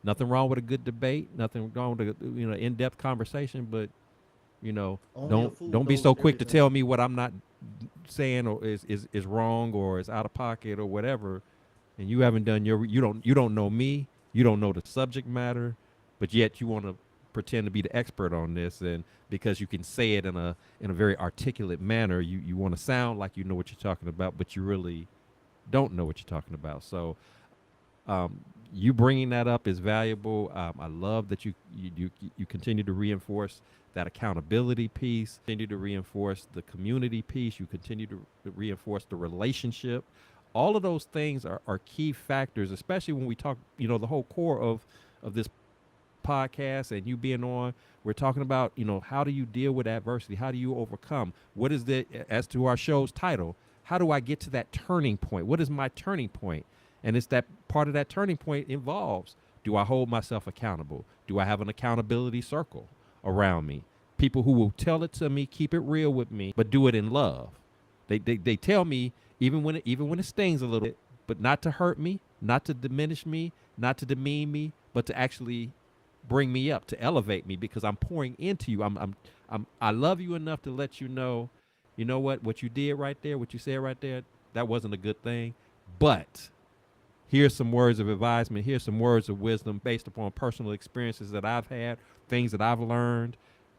Nothing wrong with a good debate. Nothing wrong with a in depth conversation. But Only a don't fool be knows so quick to everything. tell me what I'm not saying or is wrong or is out of pocket or whatever. And you haven't done you don't know me. You don't know the subject matter, but yet you want to pretend to be the expert on this, and because you can say it in a very articulate manner, you want to sound like you know what you're talking about, but you really don't know what you're talking about. So um, you bringing that up is valuable. I love that you continue to reinforce that accountability piece, continue to reinforce the community piece, you continue to reinforce the relationship. All of those things are key factors, especially when we talk, the whole core of this podcast and you being on, we're talking about, how do you deal with adversity? How do you overcome? What is the, as to our show's title, how do I get to that turning point? What is my turning point? And it's that part of that turning point involves, do I hold myself accountable? Do I have an accountability circle around me? People who will tell it to me, keep it real with me, but do it in love. They tell me even when it stings a little bit, but not to hurt me, not to diminish me, not to demean me, but to actually bring me up, to elevate me, because I'm pouring into you. I love you enough to let you know what you did right there, what you said right there, that wasn't a good thing. But here's some words of advisement. Here's some words of wisdom based upon personal experiences that I've had, things that I've learned,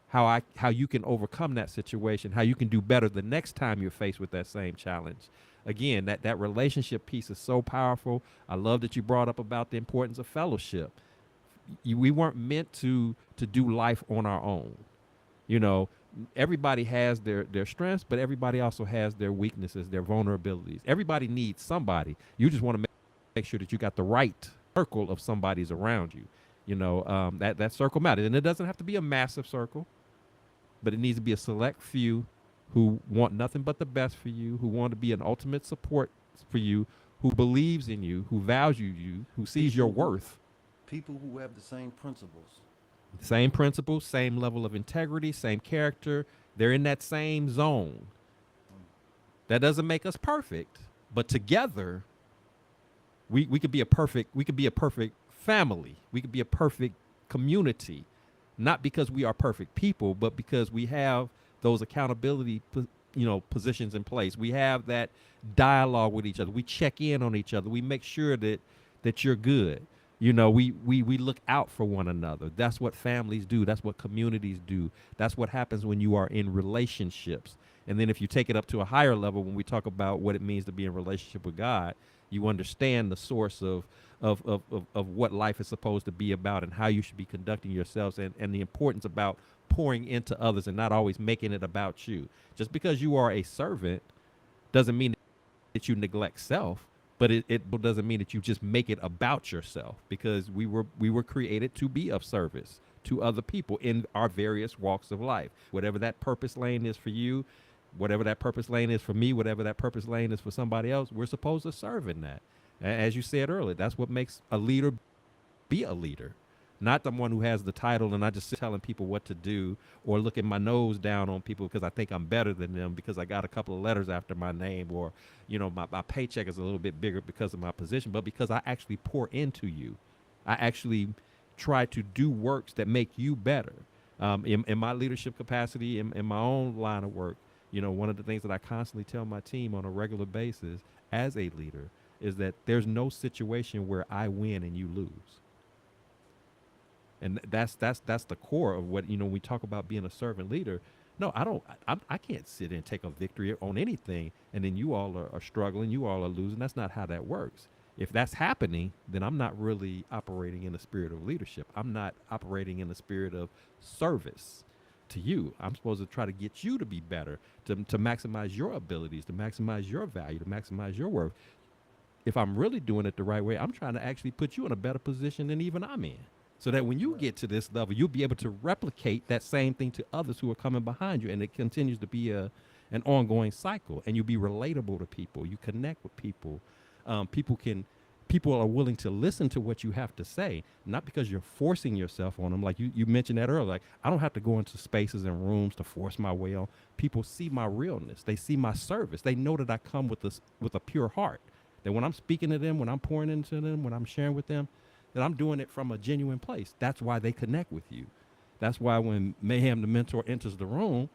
how you can overcome that situation, how you can do better the next time you're faced with that same challenge. Again, that relationship piece is so powerful. I love that you brought up about the importance of fellowship. We weren't meant to do life on our own. You know, everybody has their strengths, but everybody also has their weaknesses, their vulnerabilities. Everybody needs somebody. You just want to make sure that you got the right circle of somebody's around you. That circle matters, and it doesn't have to be a massive circle, but it needs to be a select few who want nothing but the best for you, who want to be an ultimate support for you, who believes in you, who values you, who sees your worth. People who have the same principles. Same principles, same level of integrity, same character. They're in that same zone. That doesn't make us perfect, but together we could be a perfect family. We could be a perfect community. Not because we are perfect people, but because we have those accountability positions in place. We have that dialogue with each other. We check in on each other. We make sure that you're good. We look out for one another. That's what families do. That's what communities do. That's what happens when you are in relationships. And then if you take it up to a higher level, when we talk about what it means to be in relationship with God, you understand the source of what life is supposed to be about and how you should be conducting yourselves, and the importance about pouring into others and not always making it about you. Just because you are a servant doesn't mean that you neglect self, but it doesn't mean that you just make it about yourself, because we were created to be of service to other people in our various walks of life. Whatever that purpose lane is for you, whatever that purpose lane is for me, whatever that purpose lane is for somebody else, we're supposed to serve in that. As you said earlier, that's what makes a leader be a leader. Not someone who has the title and I just sit telling people what to do, or looking my nose down on people because I think I'm better than them because I got a couple of letters after my name, or my paycheck is a little bit bigger because of my position, but because I actually pour into you. I actually try to do works that make you better. In my leadership capacity, in my own line of work, one of the things that I constantly tell my team on a regular basis as a leader is that there's no situation where I win and you lose. And that's the core of what, we talk about being a servant leader. No, I can't sit and take a victory on anything and then you all are struggling, you all are losing. That's not how that works. If that's happening, then I'm not really operating in the spirit of leadership. I'm not operating in the spirit of service to you. I'm supposed to try to get you to be better, to maximize your abilities, to maximize your value, to maximize your worth. If I'm really doing it the right way, I'm trying to actually put you in a better position than even I'm in. So that when you get to this level, you'll be able to replicate that same thing to others who are coming behind you. And it continues to be an ongoing cycle. And you'll be relatable to people. You connect with people. People are willing to listen to what you have to say, not because you're forcing yourself on them. Like you mentioned that earlier. Like, I don't have to go into spaces and rooms to force my way on. People see my realness. They see my service. They know that I come with a pure heart. That when I'm speaking to them, when I'm pouring into them, when I'm sharing with them, that I'm doing it from a genuine place. That's why they connect with you. That's why when Maham the Mentor enters the room,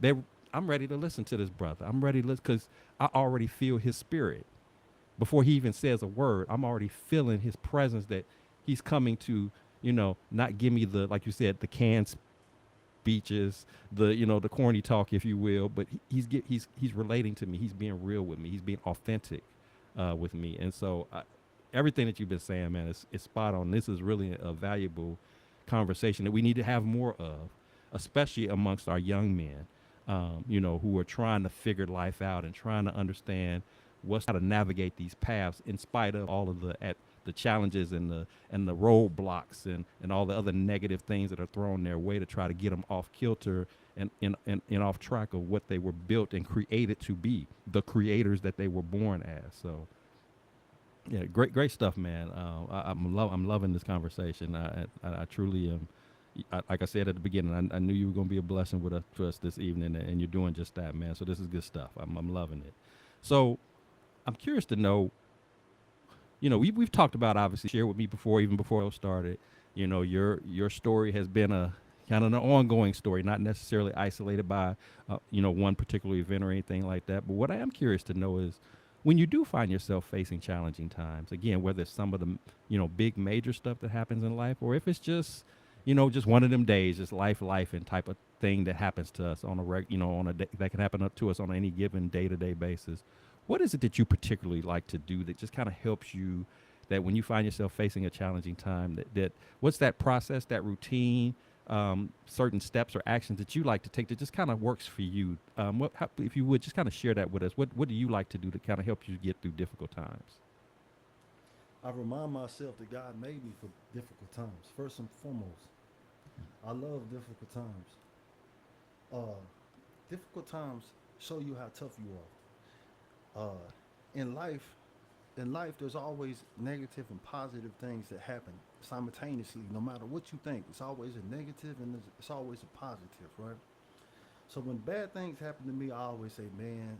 I'm ready to listen to this brother. I'm ready to listen because I already feel his spirit. Before he even says a word, I'm already feeling his presence, that he's coming to, not give me the, like you said, the canned speeches, the corny talk, if you will, but he's relating to me. He's being real with me. He's being authentic with me. And so everything that you've been saying, man, is spot on. This is really a valuable conversation that we need to have more of, especially amongst our young men, who are trying to figure life out and trying to understand how to navigate these paths in spite of all of the challenges and the roadblocks and all the other negative things that are thrown their way to try to get them off kilter and off track of what they were built and created to be, the creators that they were born as. So yeah, great stuff, man. I'm loving this conversation. I truly am. Like I said at the beginning, I knew you were going to be a blessing to us this evening, and you're doing just that, man. So this is good stuff. I'm loving it. So I'm curious to know. We've talked about, obviously, shared with me before, even before I started. Your story has been a kind of an ongoing story, not necessarily isolated by one particular event or anything like that. But what I am curious to know is, when you do find yourself facing challenging times, again, whether it's some of the big major stuff that happens in life, or if it's just one of them days, just life and type of thing that happens to us on a on a day, that can happen to us on any given day-to-day basis. What is it that you particularly like to do that just kind of helps you, that when you find yourself facing a challenging time, that what's that process, that routine, certain steps or actions that you like to take that just kind of works for you? If you would just kind of share that with us, what do you like to do to kind of help you get through difficult times? I remind myself that God made me for difficult times. First and foremost, I love difficult times. Uh, Difficult times show you how tough you are. In life, there's always negative and positive things that happen simultaneously. No matter what you think, it's always a negative and it's always a positive, right? So when bad things happen to me, I always say, man,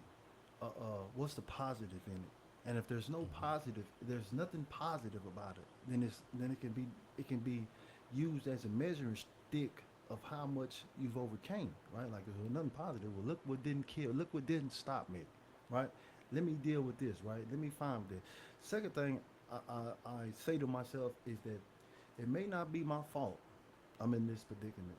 what's the positive in it? And if there's no positive, there's nothing positive about it. Then it can be used as a measuring stick of how much you've overcame, right? Like there's nothing positive. Well, look what didn't kill. Look what didn't stop me, right? Let me deal with this, right? Let me find this. Second thing I say to myself is that it may not be my fault I'm in this predicament.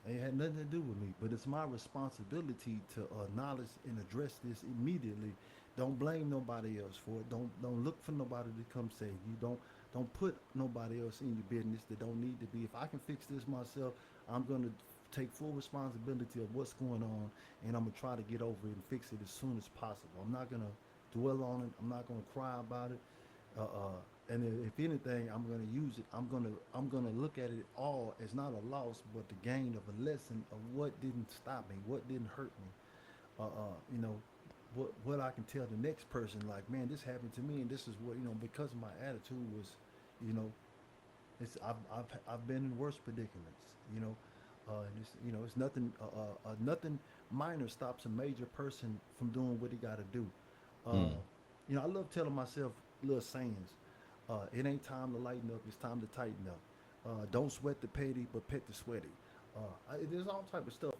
It had nothing to do with me, but it's my responsibility to acknowledge and address this immediately. Don't blame nobody else for it. Don't look for nobody to come save you. Don't put nobody else in your business that don't need to be. If I can fix this myself, I'm gonna take full responsibility of what's going on, and I'm gonna try to get over it and fix it as soon as possible. I'm not gonna dwell on it. I'm not gonna cry about it. And if anything, I'm gonna use it. I'm gonna look at it all as not a loss, but the gain of a lesson of what didn't stop me, what didn't hurt me. You know, what I can tell the next person, like, man, this happened to me, and this is what because my attitude was, you know, I've been in worse predicaments, and it's nothing nothing minor stops a major person from doing what he got to do. Uh, Mm. I love telling myself little sayings. It ain't time to lighten up; it's time to tighten up. Don't sweat the petty, but pet the sweaty. There's all type of stuff.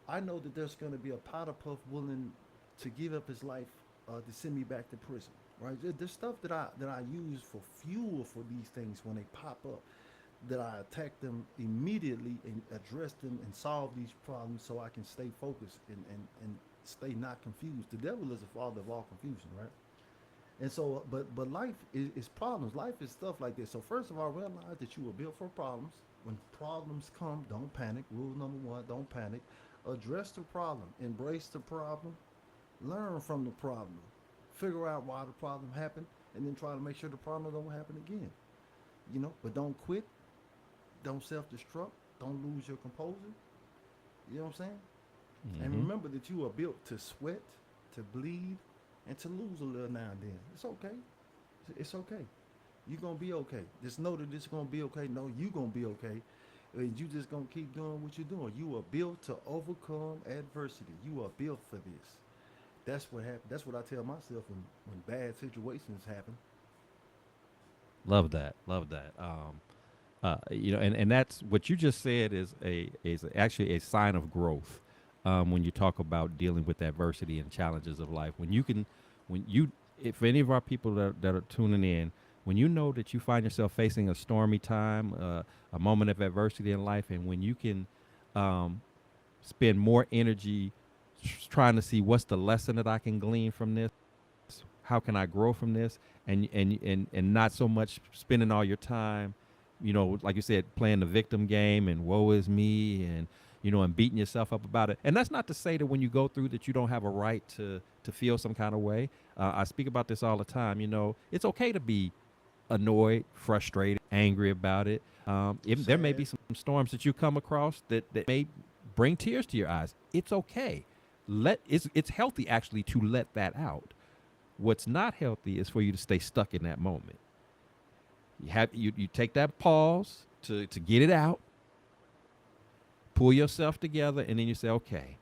I know that there's going to be a powder puff willing to give up his life to send me back to prison. Right? There's stuff that I use for fuel for these things when they pop up. That I attack them immediately and address them and solve these problems so I can stay focused and stay not confused. The devil is the father of all confusion, right? And so, but life is problems. Life is stuff like this. So first of all, realize that you were built for problems. When problems come, don't panic. Rule number one: don't panic. Address the problem. Embrace the problem. Learn from the problem. Figure out why the problem happened, and then try to make sure the problem don't happen again. But don't quit. Don't self-destruct. Don't lose your composure. You know what I'm saying? And Mm-hmm. remember that you are built to sweat, to bleed, and to lose a little now and then. It's okay. It's okay. You're gonna be okay. Just know that it's gonna be okay. No, you gonna be okay. And you just gonna keep doing what you're doing. You are built to overcome adversity. You are built for this. That's what happened. That's what I tell myself when bad situations happen. Love that. Love that. And that's what you just said is actually a sign of growth. When you talk about dealing with adversity and challenges of life, when you, if any of our people that are tuning in, when you know that you find yourself facing a stormy time, a moment of adversity in life, and when you can um, spend more energy trying to see what's the lesson that I can glean from this, how can I grow from this, and not so much spending all your time, like you said, playing the victim game and woe is me, and and beating yourself up about it. And that's not to say that when you go through that you don't have a right to feel some kind of way. I speak about this all the time. It's okay to be annoyed, frustrated, angry about it. There may be Sad. some storms that you come across that may bring tears to your eyes. It's okay. It's healthy actually to let that out. What's not healthy is for you to stay stuck in that moment. You take that pause to get it out, pull yourself together, and then you say, okay,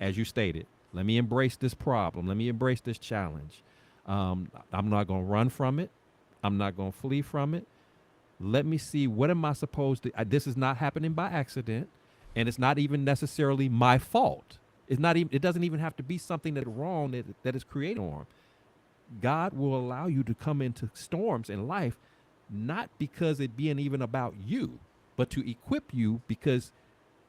as you stated, let me embrace this problem. Let me embrace this challenge. I'm not going to run from it. I'm not going to flee from it. Let me see, what am I supposed to, this is not happening by accident, and it's not even necessarily my fault. It doesn't even have to be something that's wrong that is created harm. God will allow you to come into storms in life, not because it being even about you, but to equip you, because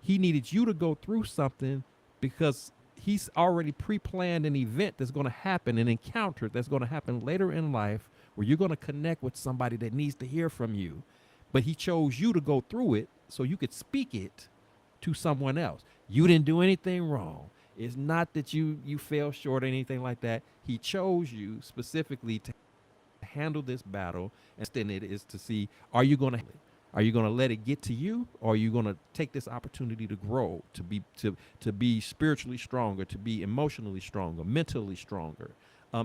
he needed you to go through something, because he's already pre-planned an event that's going to happen, an encounter that's going to happen later in life, where you're going to connect with somebody that needs to hear from you. But he chose you to go through it so you could speak it to someone else. You didn't do anything wrong. It's not that you fell short or anything like that. He chose you specifically to handle this battle, and then it is to see, are you going to let it get to you, or are you going to take this opportunity to grow, to be spiritually stronger, to be emotionally stronger, mentally stronger,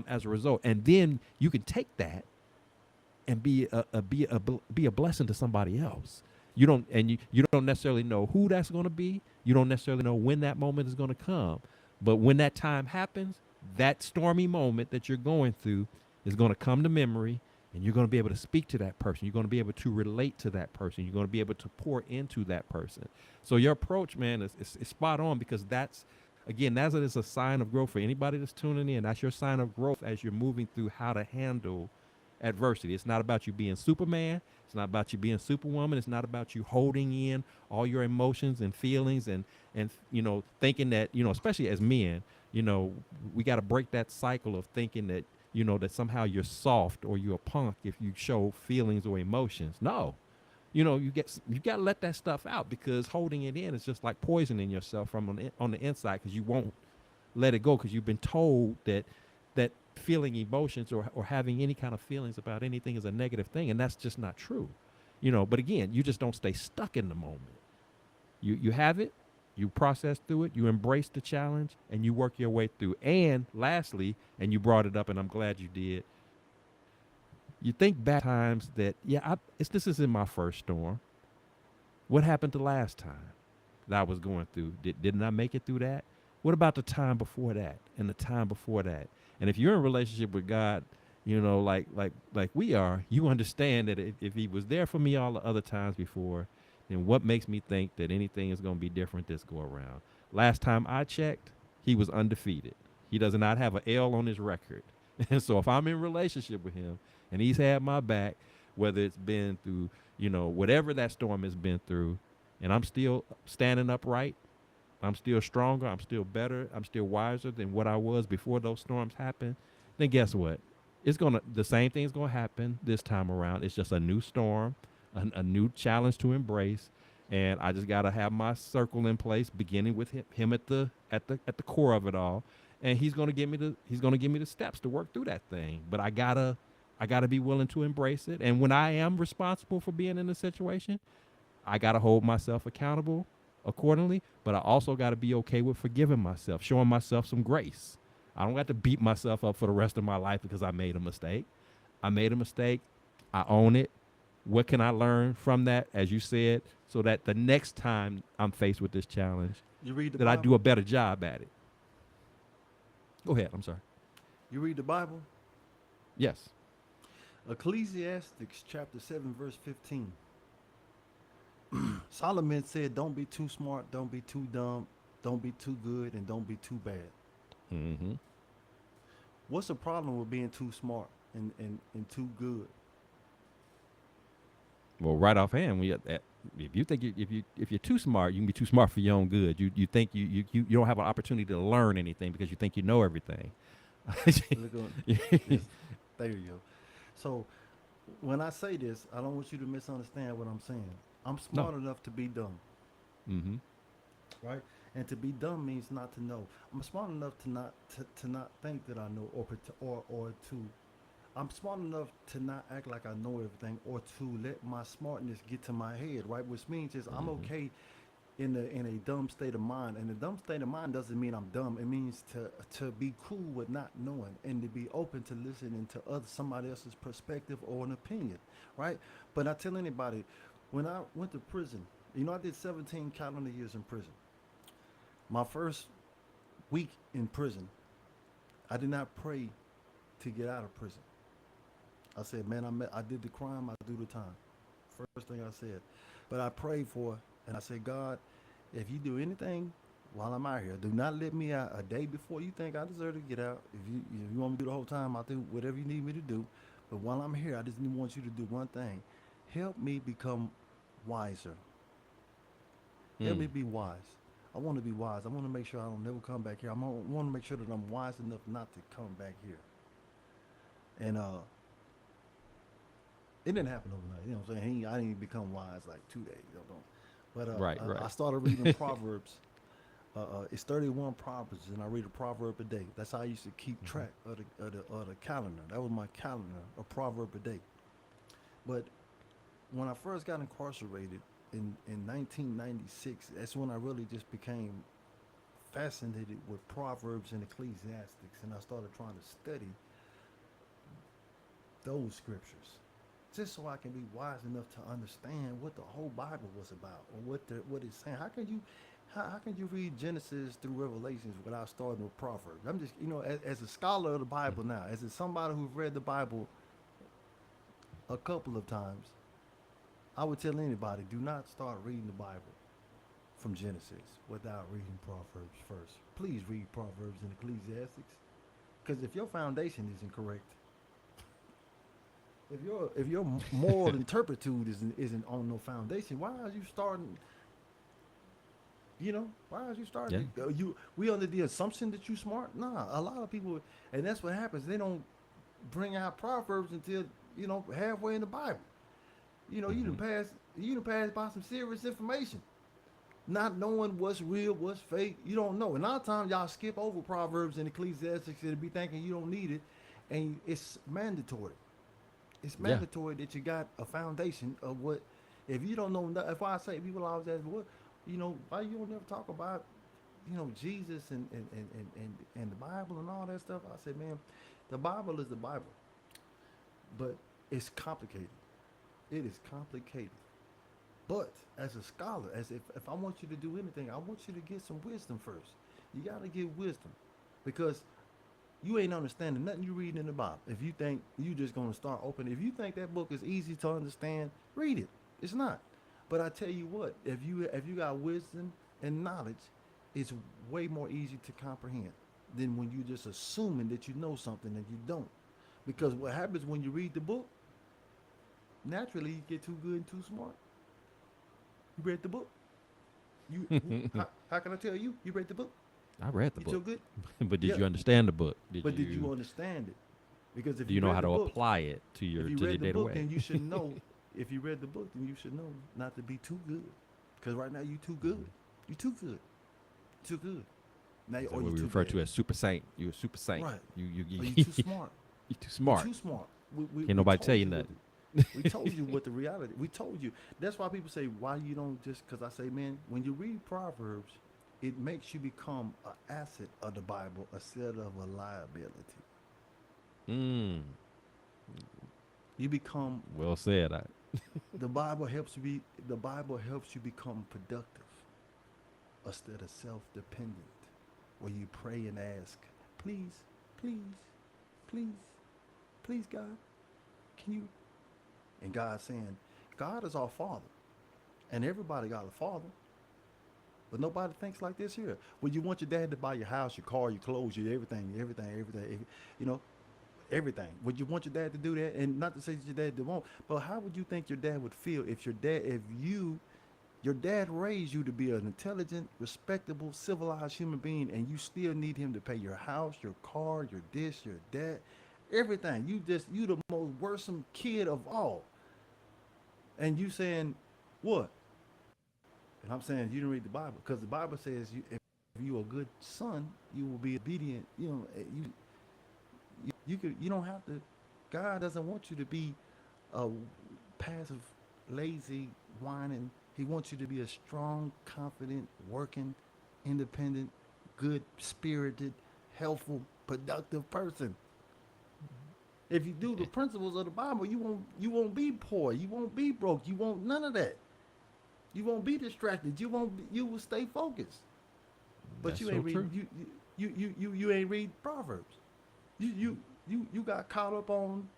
as a result? And then you can take that and be a blessing to somebody else. You don't necessarily know who that's going to be. You don't necessarily know when that moment is going to come. But when that time happens, that stormy moment that you're going through is going to come to memory, and you're going to be able to speak to that person. You're going to be able to relate to that person. You're going to be able to pour into that person. So your approach, man, is spot on, because that is a sign of growth for anybody that's tuning in. That's your sign of growth as you're moving through how to handle adversity. It's not about you being Superman. It's not about you being Superwoman. It's not about you holding in all your emotions and feelings and thinking that, especially as men, we got to break that cycle of thinking that, that somehow you're soft or you're a punk if you show feelings or emotions. No. You got to let that stuff out, because holding it in is just like poisoning yourself from on the inside, because you won't let it go, because you've been told that feeling emotions or having any kind of feelings about anything is a negative thing, and that's just not true. But again, you just don't stay stuck in the moment. You have it, you process through it, you embrace the challenge, and you work your way through. And lastly, and you brought it up, and I'm glad you did, you think back times that, this is in my first storm. What happened the last time that I was going through? Didn't I make it through that? What about the time before that and the time before that? And if you're in a relationship with God, like we are, you understand that if he was there for me all the other times before, then what makes me think that anything is going to be different this go around? Last time I checked, he was undefeated. He does not have an L on his record. And so if I'm in a relationship with him and he's had my back, whether it's been through, whatever that storm has been through, and I'm still standing upright, I'm still stronger, I'm still better, I'm still wiser than what I was before those storms happened, then guess what? The same thing's gonna happen this time around. It's just a new storm, a new challenge to embrace, and I just gotta have my circle in place, beginning with him at the core of it all, and he's gonna give me the steps to work through that thing. But I gotta be willing to embrace it, and when I am responsible for being in a situation, I gotta hold myself accountable accordingly, but I also got to be okay with forgiving myself, showing myself some grace. I don't have to beat myself up for the rest of my life because I made a mistake. I made a mistake. I own it. What can I learn from that, as you said, so that the next time I'm faced with this challenge, You read the that Bible? I do a better job at it? Go ahead. I'm sorry. You read the Bible? Yes. Ecclesiastes chapter 7 verse 15. Solomon said, don't be too smart, don't be too dumb, don't be too good, and don't be too bad. Mm-hmm. What's the problem with being too smart and too good? Well, right offhand, if you think if you're too smart, you can be too smart for your own good. You think you don't have an opportunity to learn anything because you think you know everything. Look on this. There you go. So when I say this, I don't want you to misunderstand what I'm saying. I'm No. smart enough to be dumb, Mm-hmm. right? And to be dumb means not to know. I'm smart enough to not think that I know, or to. I'm smart enough to not act like I know everything, or to let my smartness get to my head, right? Which means is I'm Mm-hmm. okay in a dumb state of mind. And a dumb state of mind doesn't mean I'm dumb. It means to be cool with not knowing and to be open to listening to other somebody else's perspective or an opinion, right? But I tell anybody, when I went to prison, I did 17 calendar years in prison. My first week in prison, I did not pray to get out of prison. I said, man, I did the crime, I do the time. First thing I said. But I prayed for, and I said, God, if you do anything while I'm out here, do not let me out a day before you think I deserve to get out. If you want me to do the whole time, I'll do whatever you need me to do. But while I'm here, I just want you to do one thing. Help me become wiser. Help Mm. me be wise. I want to be wise. I want to make sure I don't never come back here. Want to make sure that I'm wise enough not to come back here. And it didn't happen overnight. You know what I'm saying? I didn't become wise like 2 days. But Right. I Right. started reading Proverbs. It's 31 Proverbs, and I read a proverb a day. That's how I used to keep Mm-hmm. track of the calendar. That was my calendar, a proverb a day. But when I first got incarcerated in 1996, that's when I really just became fascinated with Proverbs and Ecclesiastics, and I started trying to study those scriptures, just so I can be wise enough to understand what the whole Bible was about or what it's saying. How can you read Genesis through Revelations without starting with Proverbs? I'm just as a scholar of the Bible now, as somebody who's read the Bible a couple of times, I would tell anybody, do not start reading the Bible from Genesis without reading Proverbs first. Please read Proverbs and Ecclesiastics, because if your foundation isn't correct, if your moral and turpitude isn't on no foundation, why are you starting? Why are you Yeah. starting? We under the assumption that you smart? Nah, a lot of people, and that's what happens. They don't bring out proverbs until halfway in the Bible. You Mm-hmm. done pass you done pass by some serious information, not knowing what's real, what's fake. You don't know. And a lot of times y'all skip over proverbs and Ecclesiastics and be thinking you don't need it, and it's mandatory. It's Yeah. mandatory that you got a foundation of what. If you don't know, if I say people always ask me, what, why you don't never talk about, Jesus and the Bible and all that stuff. I said, man, the Bible is the Bible, but it's complicated. It is complicated. But as a scholar, as if I want you to do anything, I want you to get some wisdom first. You got to get wisdom, because you ain't understanding nothing you read in the Bible. If you think you just gonna start opening, if you think that book is easy to understand, read it. It's not. But I tell you what, if you got wisdom and knowledge, it's way more easy to comprehend than when you just assuming that you know something that you don't. Because what happens when you read the book, naturally you get too good and too smart. You read the book. You how can I tell you? You read the book. I read the You so book, good. but did Yeah. you understand the book? But did you understand it? Because Do you know how to apply it to your if you to the read the day to book, way? then you should know. If you read the book, then you should know not to be too good. Because right now you too good. You too good. Too good. Now, Is that or what you we too refer bad. to as super saint? You're a super saint. Right. You Or you you too smart. you too You smart. too smart. We, we, Can't we nobody tell told you you what nothing. we told you what the reality. We told you. That's why people say why you don't just. Because I say, man, when you read Proverbs, it makes you become an asset of the Bible instead of a liability. Mm, You become well said. the Bible helps you be. The Bible helps you become productive instead of self-dependent, where you pray and ask, please, please, please, please, God, can you? And God saying, God is our Father, and everybody got a father, but nobody thinks like this here. Well, you want your dad to buy your house, your car, your clothes, your everything, you know, everything. Would you want your dad to do that? And not to say that your dad won't, but how would you think your dad would feel if your Your dad raised you to be an intelligent, respectable, civilized human being, and you still need him to pay your house, your car, your this, your that, everything. You the most worrisome kid of all. And you saying what? And I'm saying you didn't read the Bible because the Bible says if you are a good son, you will be obedient. You don't have to. God doesn't want you to be a passive, lazy, whining. He wants you to be a strong, confident, working, independent, good spirited, helpful, productive person. If you do the principles of the Bible, you won't be poor. You won't be broke. You won't none of that. You won't be distracted. You will stay focused. But That's you so ain't read true. you ain't read Proverbs. You got caught up on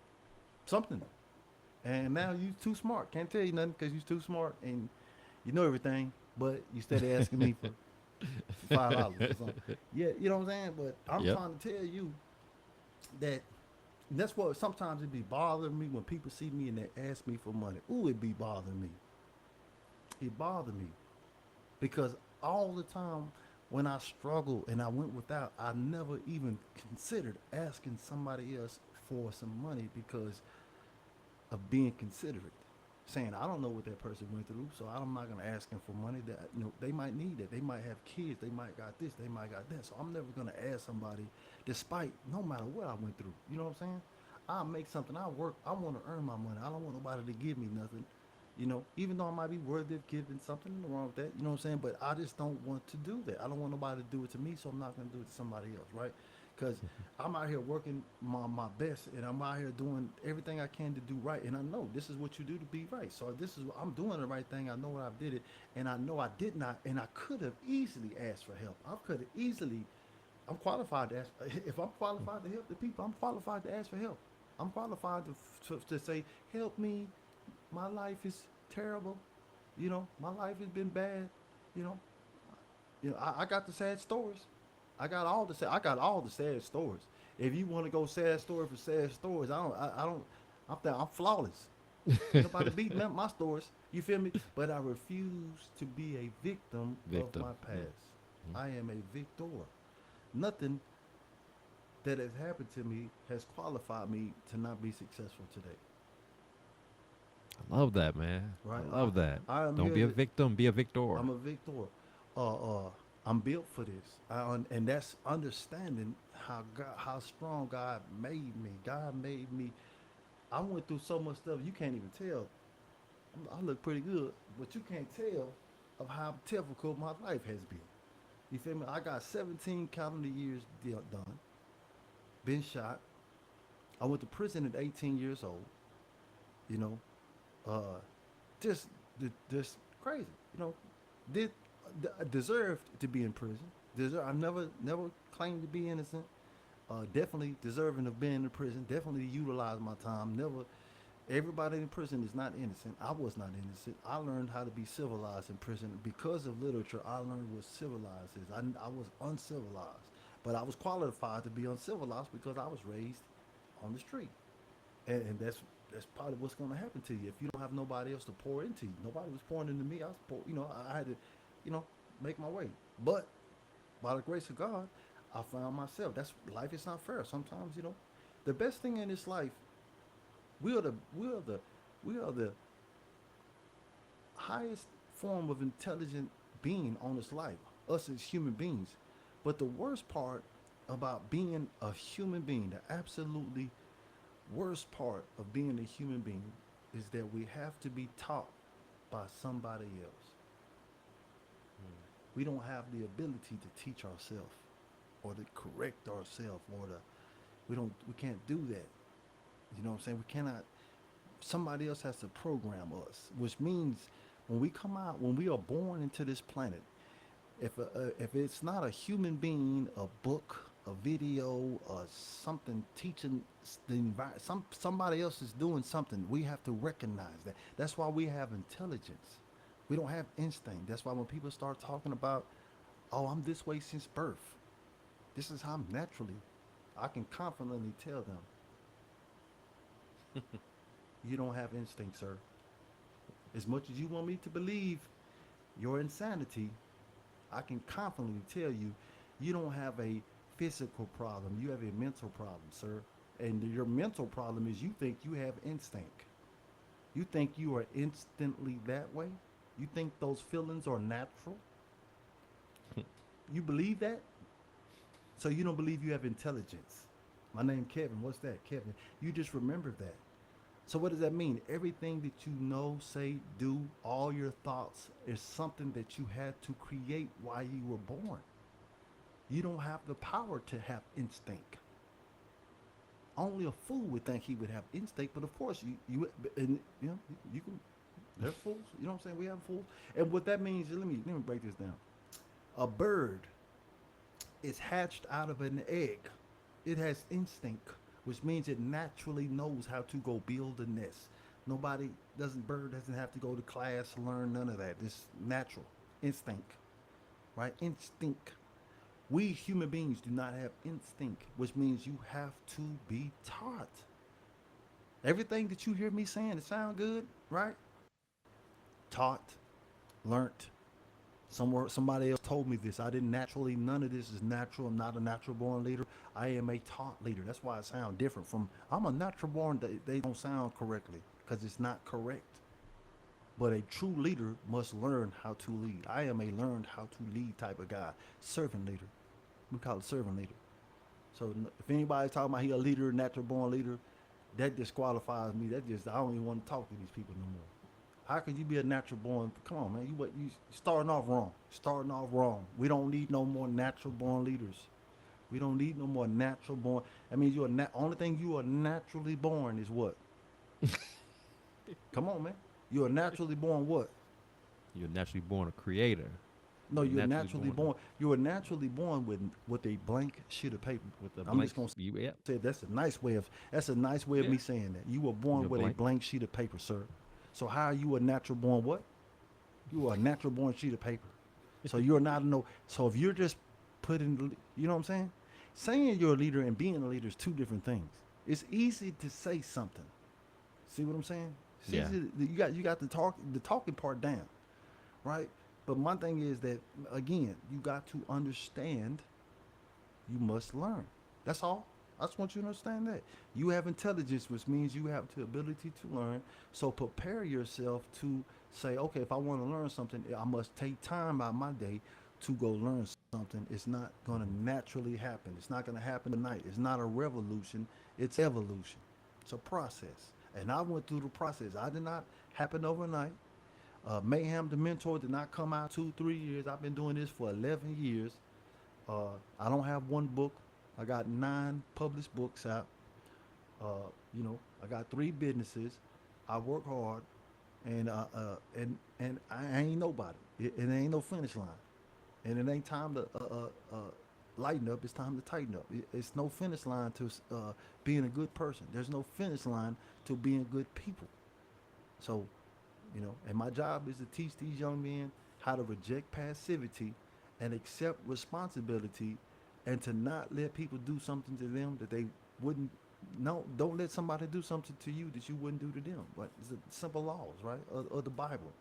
something, and now you too smart. Can't tell you nothing because you too smart and you know everything. But you steady asking me for $5 or something. Yeah, you know what I'm saying. But I'm Yep. trying to tell you that that's what sometimes it be bothering me when people see me and they ask me for money. Ooh, it be bothering me. It bothered me because all the time when I struggled and I went without, I never even considered asking somebody else for some money because of being considerate. Saying I don't know what that person went through, so I'm not gonna ask them for money. That they might need that. They might have kids. They might got this. They might got that. So I'm never gonna ask somebody, despite no matter what I went through. You know what I'm saying? I make something. I work. I want to earn my money. I don't want nobody to give me nothing. Even though I might be worthy of giving something wrong with that. You know what I'm saying? But I just don't want to do that. I don't want nobody to do it to me, so I'm not gonna do it to somebody else, right? Because I'm out here working my best, and I'm out here doing everything I can to do right. And I know this is what you do to be right. So this is I'm doing the right thing. I know I did it, and I know I did not, and I could have easily asked for help. I could have easily. I'm qualified to ask. If I'm qualified to help the people, I'm qualified to ask for help. I'm qualified to say, help me. My life is terrible. My life has been bad. You know, I got the sad stories. I got all the sad stories. If you want to go sad story for sad stories, I don't. I'm flawless. Ain't nobody beating up my stories. You feel me? But I refuse to be a victim of Victim. my Mm. past. I am a victor. Nothing that has happened to me has qualified me to not be successful today. I love that, man. Right? I love that. I am Don't here be a to, victim, be a victor. I'm a victor. I'm built for this, and that's understanding how strong God made me. God made me. I went through so much stuff you can't even tell. I look pretty good, but you can't tell of how difficult my life has been. You feel me? I got 17 calendar years done. Been shot. I went to prison at 18 years old. You know, uh, just just crazy. You know, did deserved to be in prison. I never claimed to be innocent. Definitely deserving of being in prison. Definitely utilize my time. Never. Everybody in prison is not innocent. I was not innocent. I learned how to be civilized in prison because of literature. I learned what civilized is. I was uncivilized, but I was qualified to be uncivilized because I was raised on the street, and that's part of what's going to happen to you if you don't have nobody else to pour into you. Nobody was pouring into me. I was I had to, you know, make my way. But by the grace of God, I found myself. That's life is not fair. Sometimes, the best thing in this life, we are the we are the we are the highest form of intelligent being on this life. Us as human beings. But the worst part about being a human being, the absolutely worst part of being a human being is that we have to be taught by somebody else. We don't have the ability to teach ourselves or to correct ourselves or to we can't do that. You know what I'm saying? We cannot somebody else has to program us, which means when we are born into this planet, if it's not a human being, a book, a video, something teaching the environment, somebody else is doing something. We have to recognize that. That's why we have intelligence. We don't have instinct. That's why when people start talking about, oh, I'm this way since birth. This is how I'm naturally. I can confidently tell them, you don't have instinct, sir. As much as you want me to believe Your insanity, I can confidently tell you, you don't have a physical problem. You have a mental problem, sir. And your mental problem is you think you have instinct. You think you are instantly that way. You think those feelings are natural. You believe that? So you don't believe you have intelligence. My name Kevin. What's that, Kevin? You just remember that. So what does that mean? Everything that you know, say, do, all your thoughts is something that you had to create while you were born. You don't have the power to have instinct. Only a fool would think he would have instinct, but of course you and you know you can. They're fools. You know what I'm saying? We have fools, and what that means. Let me break this down. A bird is hatched out of an egg. It has instinct, which means it naturally knows how to go build a nest. Nobody doesn't bird doesn't have to go to class, learn none of that. It's natural instinct, right? Instinct. We human beings do not have instinct, which means you have to be taught. Everything that you hear me saying, it sound good, right? Taught, learnt. Somewhere somebody else told me this. I didn't naturally. None of this is natural. I'm not a natural born leader. I am a taught leader. That's why I sound different from. I'm a natural born. They don't sound correctly because it's not correct. But a true leader must learn how to lead. I am a learned how to lead type of guy. Servant leader. We call it servant leader. So if anybody's talking about he a leader, natural born leader, that disqualifies me. That just I don't even want to talk to these people no more. How could you be a natural born? Come on, man. You starting off wrong. Starting off wrong. We don't need no more natural born leaders. We don't need no more natural born. I mean, only thing you are naturally born is what? Come on, man. You are naturally born what? You're naturally born a creator. No, You're you're naturally naturally born born. You are naturally born with a blank sheet of paper. with a I'm blank. just gonna You, yeah, say that's a nice way of yeah. me saying that. You were born You're with a blank. blank sheet of paper, sir. So how are you a natural born what? You are a natural born sheet of paper. So you're not no. So if you're just putting, you know what I'm saying? Saying you're a leader and being a leader is two different things. It's easy to say something. See what I'm saying? It's Yeah. easy. You got the talking part down, right? But my thing is that again, you got to understand. You must learn. That's all. I just want you to understand that you have intelligence, which means you have the ability to learn. So prepare yourself to say, okay, if I want to learn something, I must take time out of my day to go learn something. It's not going to naturally happen. It's not going to happen tonight. It's not a revolution. It's evolution. It's a process. And I went through the process. I did not happen overnight. Mayhem the Mentor did not come out 2, 3 years. I've been doing this for 11 years. I don't have one book. I got 9 published books out. I got 3 businesses. I work hard, and I ain't nobody. It ain't no finish line, and it ain't time to lighten up. It's time to tighten up. It's no finish line to being a good person. There's no finish line to being good people. So, and my job is to teach these young men how to reject passivity and accept responsibility and to not let people do something to them that they wouldn't. No, don't let somebody do something to you that you wouldn't do to them. But it's the simple laws, right, of the Bible.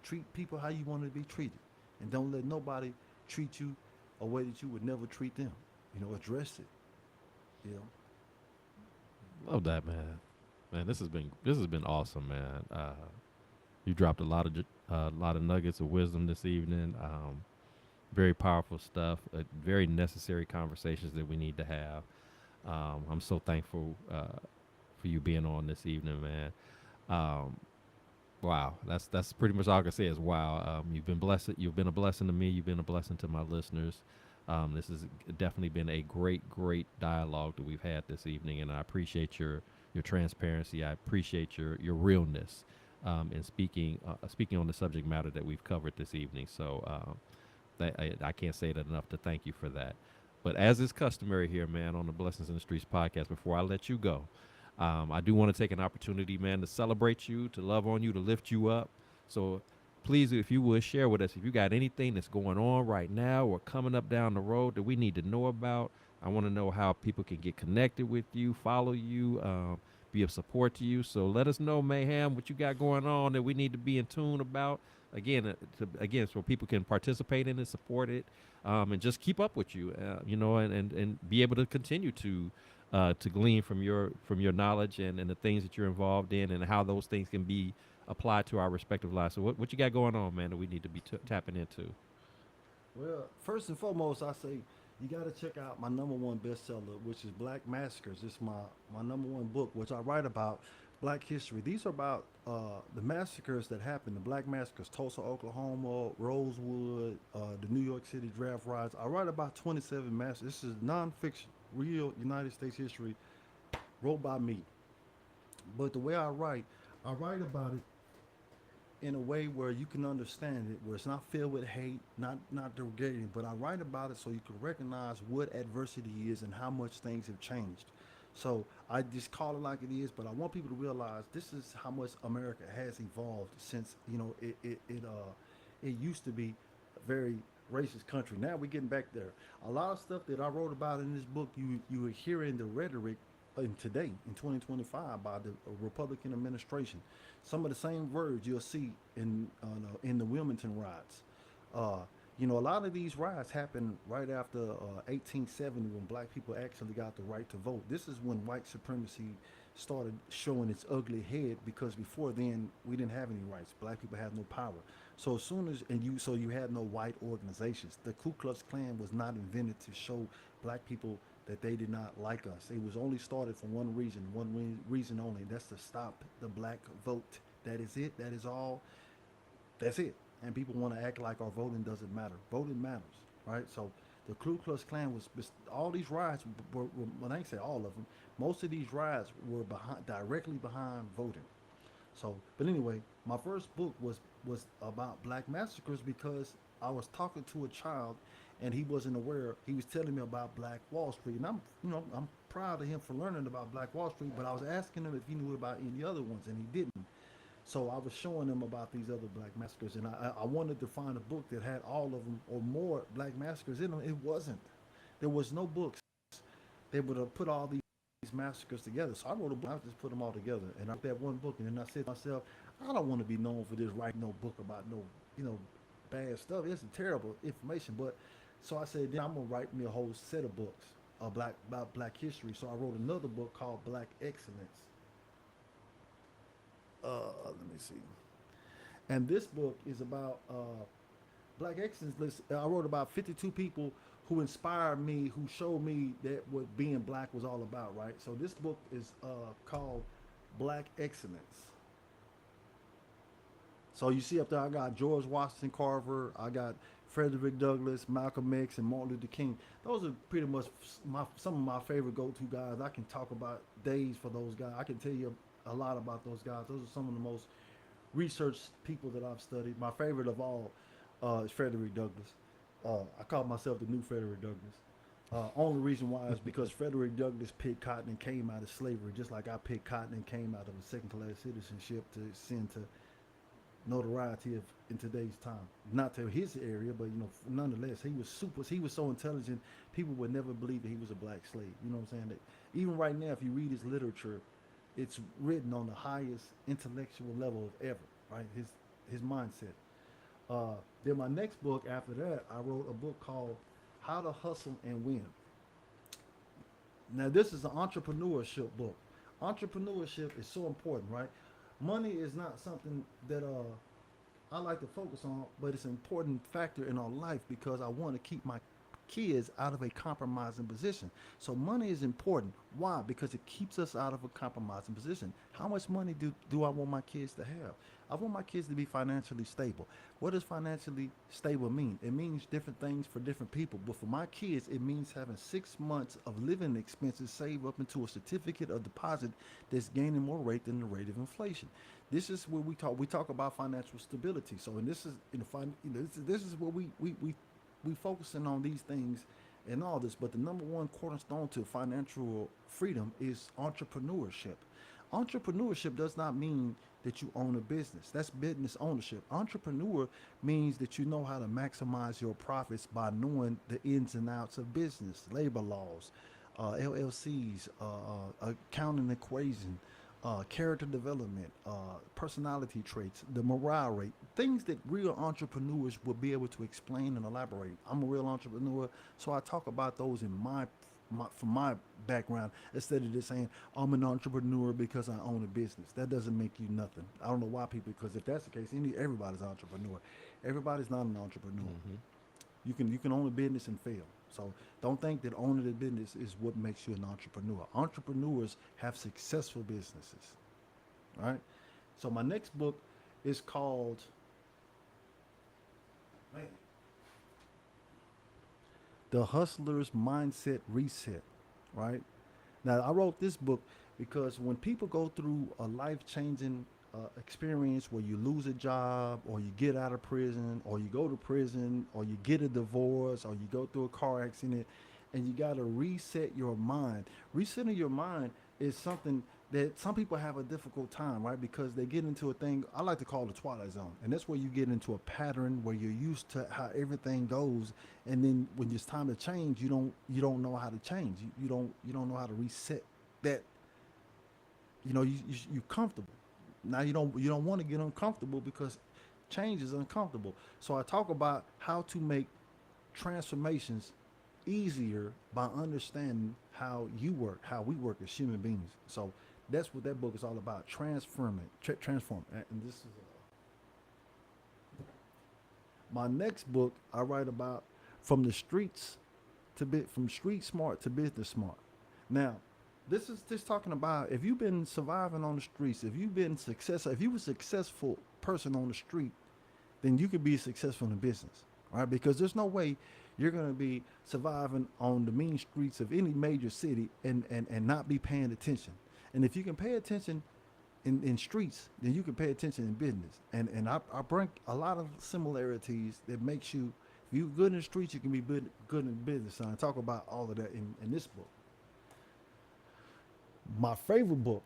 Treat people how you want to be treated, and don't let nobody treat you a way that you would never treat them. Address it. You know, Love that, man. Man, this has been awesome, man. You dropped a lot of nuggets of wisdom this evening. Very powerful stuff. Very necessary conversations that we need to have. I'm so thankful for you being on this evening, man. Um, wow, that's pretty much all I can say is wow. You've been blessed. You've been a blessing to me. You've been a blessing to my listeners. This has definitely been a great dialogue that we've had this evening, and I appreciate your transparency. I appreciate your realness in speaking on the subject matter that we've covered this evening. So I can't say that enough to thank you for that. But as is customary here, man, on the Blessings in the Streets podcast, before I let you go, I do want to take an opportunity, man, to celebrate you, to love on you, to lift you up. So please, if you would, share with us if you got anything that's going on right now or coming up down the road that we need to know about. I want to know how people can get connected with you, follow you, be of support to you. So let us know, Mayhem, what you got going on that we need to be in tune about. again, so people can participate in it, support it, and just keep up with you, and be able to continue to glean from your knowledge and the things that you're involved in and how those things can be applied to our respective lives. So what you got going on, man, that we need to be tapping into? Well, first and foremost, I say you got to check out my number one bestseller, which is Black Massacres. It's my number one book, which I write about Black history. These are about the massacres that happened, the Black massacres, Tulsa, Oklahoma, Rosewood, the New York City draft riots. I write about 27 massacres. This is nonfiction, real United States history, wrote by me. But the way I write about it in a way where you can understand it, where it's not filled with hate, not degrading, but I write about it so you can recognize what adversity is and how much things have changed. So I just call it like it is, but I want people to realize this is how much America has evolved since it used to be a very racist country. Now we're getting back there. A lot of stuff that I wrote about in this book, you are hearing the rhetoric in today in 2025 by the Republican administration. Some of the same words you'll see in the Wilmington riots. Uh, a lot of these riots happened right after 1870 when black people actually got the right to vote. This is when white supremacy started showing its ugly head because before then we didn't have any rights. Black people had no power. So as soon as so you had no white organizations. The Ku Klux Klan was not invented to show black people that they did not like us. It was only started for one reason, reason only. That's to stop the black vote. That is it. That is all. That's it. And people want to act like our voting doesn't matter. Voting matters, right? So the Ku Klux Klan all these riots when I say all of them, most of these riots were directly behind voting. So, but anyway, my first book was about black massacres because I was talking to a child, and he wasn't aware. He was telling me about Black Wall Street, and I'm proud of him for learning about Black Wall Street. But I was asking him if he knew about any other ones, and he didn't. So I was showing him about these other black massacres, and I wanted to find a book that had all of them or more black massacres in them. It wasn't. There was no books they would have put all these massacres together. So I wrote a book. I just put them all together, and I wrote that one book. And then I said to myself, I don't want to be known for this writing no book about no bad stuff. It's terrible information. But so I said, then I'm gonna write me a whole set of books about black history. So I wrote another book called Black Excellence. Let me see. And this book is about black excellence. I wrote about 52 people who inspired me, who showed me that what being black was all about, right? So this book is called Black Excellence. So you see up there, I got George Washington Carver, I got Frederick Douglass, Malcolm X, and Martin Luther King. Those are pretty much some of my favorite go-to guys. I can talk about days for those guys. I can tell you a lot about those guys. Those are some of the most researched people that I've studied. My favorite of all is Frederick Douglass. I call myself the new Frederick Douglass. Only reason why is because Frederick Douglass picked cotton and came out of slavery, just like I picked cotton and came out of a second-class citizenship to send to notoriety in today's time. Not to his area, but nonetheless, he was super. He was so intelligent, people would never believe that he was a black slave. You know what I'm saying? That even right now, if you read his literature, it's written on the highest intellectual level of ever. Right? His mindset. Then my next book after that, I wrote a book called How to Hustle and Win. Now this is an entrepreneurship book. Entrepreneurship is so important, right? Money is not something that I like to focus on, but it's an important factor in our life because I want to keep my kids out of a compromising position. So money is important. Why? Because it keeps us out of a compromising position. How much money do I want my kids to have? I want my kids to be financially stable. What does financially stable mean? It means different things for different people. But for my kids, it means having 6 months of living expenses saved up into a certificate of deposit that's gaining more rate than the rate of inflation. This is where we talk about financial stability. So, and this is this is where we focusing on these things and all this, but the number one cornerstone to financial freedom is entrepreneurship. Entrepreneurship does not mean that you own a business. That's business ownership. Entrepreneur means that you know how to maximize your profits by knowing the ins and outs of business, labor laws, LLCs, accounting equation, character development, personality traits, the morale rate, things that real entrepreneurs will be able to explain and elaborate. I'm a real entrepreneur, so I talk about those in from my background instead of just saying I'm an entrepreneur because I own a business. That doesn't make you nothing. I don't know why people, because if that's the case, everybody's an entrepreneur. Everybody's not an entrepreneur. Mm-hmm. You can own a business and fail. So don't think that owning a business is what makes you an entrepreneur. Entrepreneurs have successful businesses. All right. So my next book is called, man, The Hustler's Mindset Reset. Right. Now I wrote this book because when people go through a life changing experience where you lose a job or you get out of prison or you go to prison or you get a divorce or you go through a car accident and you got to reset your mind. Resetting your mind is something that some people have a difficult time, right? Because they get into a thing I like to call the twilight zone. And that's where you get into a pattern where you're used to how everything goes, and then when it's time to change, you don't know how to change. You don't know how to reset that. You're comfortable. Now you don't want to get uncomfortable because change is uncomfortable. So I talk about how to make transformations easier by understanding how you work, how we work as human beings. So that's what that book is all about: transform. And this is my next book. I write about from the streets from street smart to business smart. Now, this is just talking about if you've been surviving on the streets, if you were a successful person on the street, then you could be successful in business, right? Because there's no way you're going to be surviving on the mean streets of any major city and not be paying attention. And if you can pay attention in streets, then you can pay attention in business. And I bring a lot of similarities that makes you, if you're good in the streets, you can be good in business. And I talk about all of that in this book. My favorite book,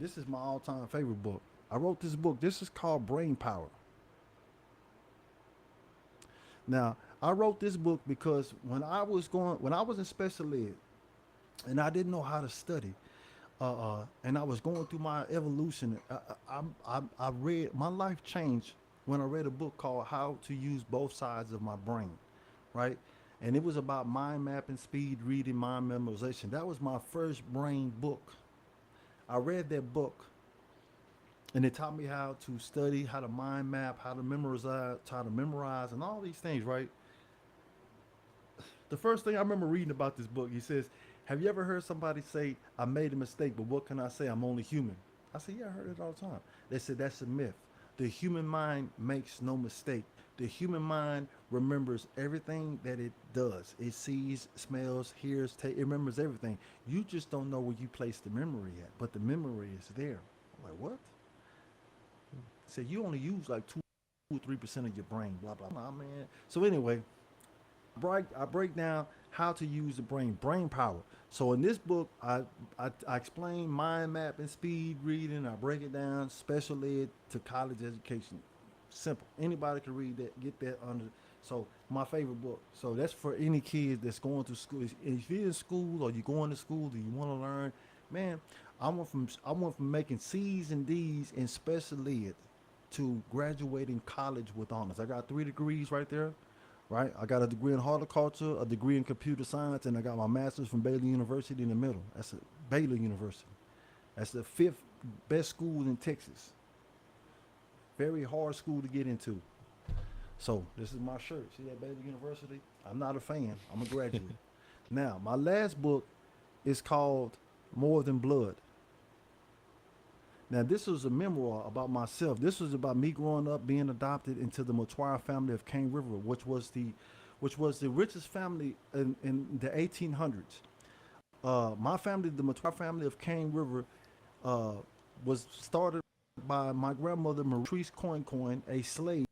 this is my all-time favorite book. I wrote this book. This is called Brain Power. Now, I wrote this book because when I was in special ed, and I didn't know how to study, and I was going through my evolution. I read, my life changed when I read a book called How to Use Both Sides of My Brain, right? And it was about mind mapping, speed reading, mind memorization. That was my first brain book. I read that book, and it taught me how to study, how to mind map, how to memorize, and all these things, right? The first thing I remember reading about this book, he says, "Have you ever heard somebody say, 'I made a mistake, but what can I say? I'm only human'?" I said, "Yeah, I heard it all the time." They said, "That's a myth. The human mind makes no mistake. The human mind remembers everything that it does. It sees, smells, hears, it remembers everything. You just don't know where you place the memory at, but the memory is there." I'm like, what? Said you only use like 2 or 3% of your brain, blah blah. Nah, man. So anyway, I break down how to use the brain power. So in this book, I explain mind mapping, speed reading. I break it down, special ed to college education. Simple. Anybody can read that, get that under. So my favorite book. So that's for any kid that's going to school. If you're in school or you're going to school, do you want to learn? Man, I went from making C's and D's in special ed to graduating college with honors. I got 3 degrees right there, right? I got a degree in horticulture, a degree in computer science, and I got my master's from Baylor University in the middle. That's a Baylor University. That's the fifth best school in Texas. Very hard school to get into. So this is my shirt. See that Baylor University? I'm not a fan. I'm a graduate. Now, my last book is called More Than Blood. Now, this was a memoir about myself. This was about me growing up, being adopted into the Motwara family of Cane River, which was the richest family in the 1800s. My family, the Motwara family of Cane River, uh, was started by my grandmother Maurice Coin, a slave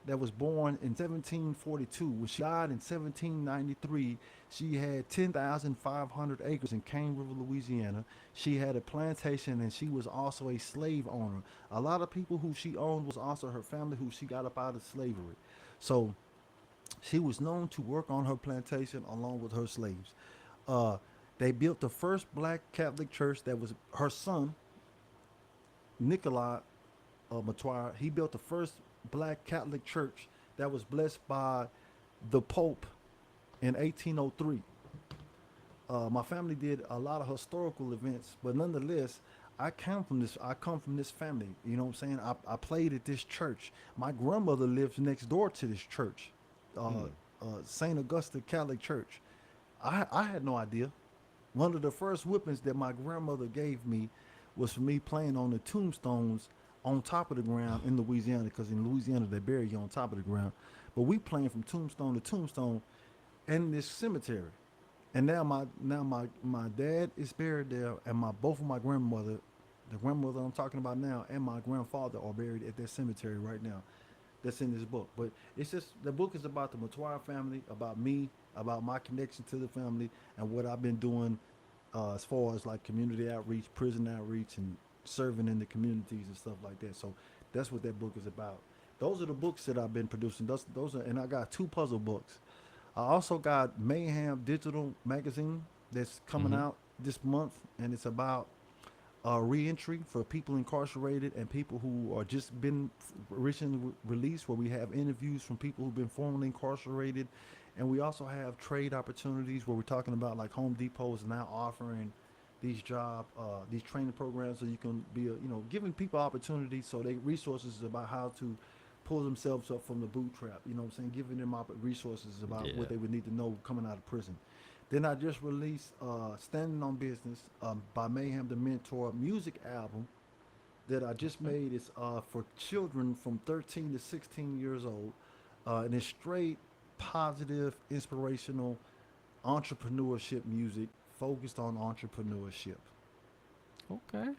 that was born in 1742. When she died in 1793, she had 10,500 acres in Cane River, Louisiana. She had a plantation, and she was also a slave owner. A lot of people who she owned was also her family who she got up out of slavery. So she was known to work on her plantation along with her slaves. Uh, They built the first black Catholic church that was her son, Nikolai Matoir. He built the first black Catholic church that was blessed by the Pope in 1803. My family did a lot of historical events, but nonetheless, I come from this. I come from this family. You know what I'm saying? I played at this church. My grandmother lives next door to this church, Mm. Saint Augusta Catholic Church. I had no idea. One of the first whippings that my grandmother gave me was for me playing on the tombstones on top of the ground in Louisiana, because in Louisiana they bury you on top of the ground. But we playing from tombstone to tombstone in this cemetery. And now my dad is buried there, and my both of my grandmother, the grandmother I'm talking about now, and my grandfather are buried at that cemetery right now. That's in this book. But it's just the book is about the Matoir family, about me, about my connection to the family, and what I've been doing as far as like community outreach, prison outreach, and serving in the communities and stuff like that. So that's what that book is about. Those are the books that I've been producing. Those are, and I got two puzzle books. I also got Mayhem Digital Magazine that's coming Mm-hmm. out this month, and it's about reentry for people incarcerated and people who are just been recently released, where we have interviews from people who've been formerly incarcerated, and we also have trade opportunities where we're talking about like Home Depot is now offering these training programs, so you can be giving people opportunities, so they resources about how to pull themselves up from the boot trap. You know what I'm saying? Giving them resources about Yeah. what they would need to know coming out of prison. Then I just released Standing on Business by Mayhem the Mentor music album that I just Okay. made. It's for children from 13 to 16 years old. And it's straight, positive, inspirational entrepreneurship music focused on entrepreneurship. Okay.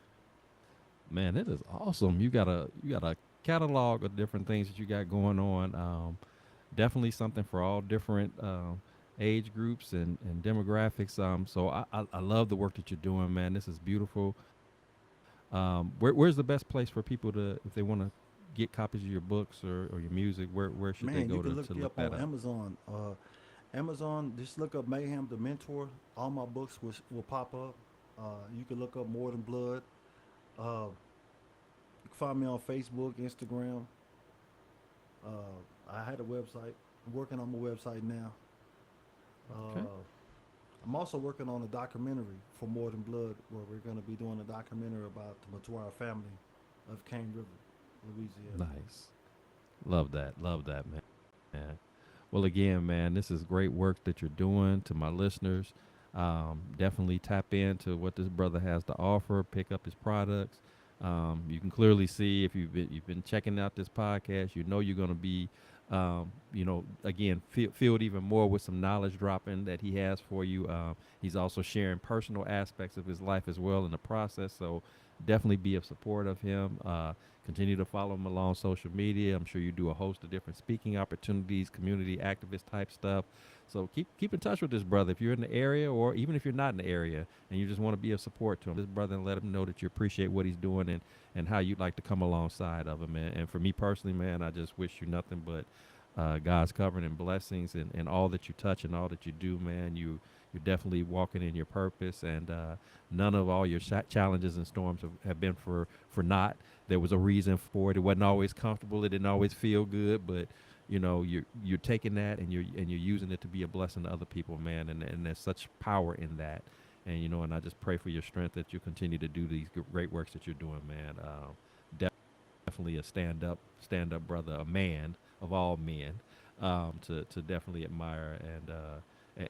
Man, that is awesome. You got a catalog of different things that you got going on. Definitely something for all different age groups and demographics. So I love the work that you're doing, man. This is beautiful. Where's the best place for people to, if they want to get copies of your books or your music? Where should they Man, go you can to look me look up that on up? Amazon. Amazon, just look up Mayhem the Mentor. All my books will pop up. You can look up More Than Blood. Uh, you can find me on Facebook, Instagram. I had a website. I'm working on my website now. Okay. Uh, I'm also working on a documentary for More Than Blood, where we're going to be doing a documentary about the Matuara family of Cane River, Louisiana. Nice. Love that. Love that, man. Well, again, man, this is great work that you're doing. To my listeners, definitely tap into what this brother has to offer. Pick up his products. You can clearly see if you've been checking out this podcast, you know you're going to be, again, filled even more with some knowledge dropping that he has for you. He's also sharing personal aspects of his life as well in the process. So definitely be of support of him. Continue to follow him along social media. I'm sure you do a host of different speaking opportunities, community activist type stuff. So keep in touch with this brother if you're in the area, or even if you're not in the area and you just want to be of support to him. This brother, and let him know that you appreciate what he's doing and how you'd like to come alongside of him. And for me personally, man, I just wish you nothing but God's covering and blessings and all that you touch and all that you do, man. You're definitely walking in your purpose, and none of all your challenges and storms have been for naught. There was a reason for it. It wasn't always comfortable. It didn't always feel good, but you're taking that and you're using it to be a blessing to other people, man. And there's such power in that. And I just pray for your strength that you continue to do these great works that you're doing, man. Definitely a stand up brother, a man of all men, to definitely admire,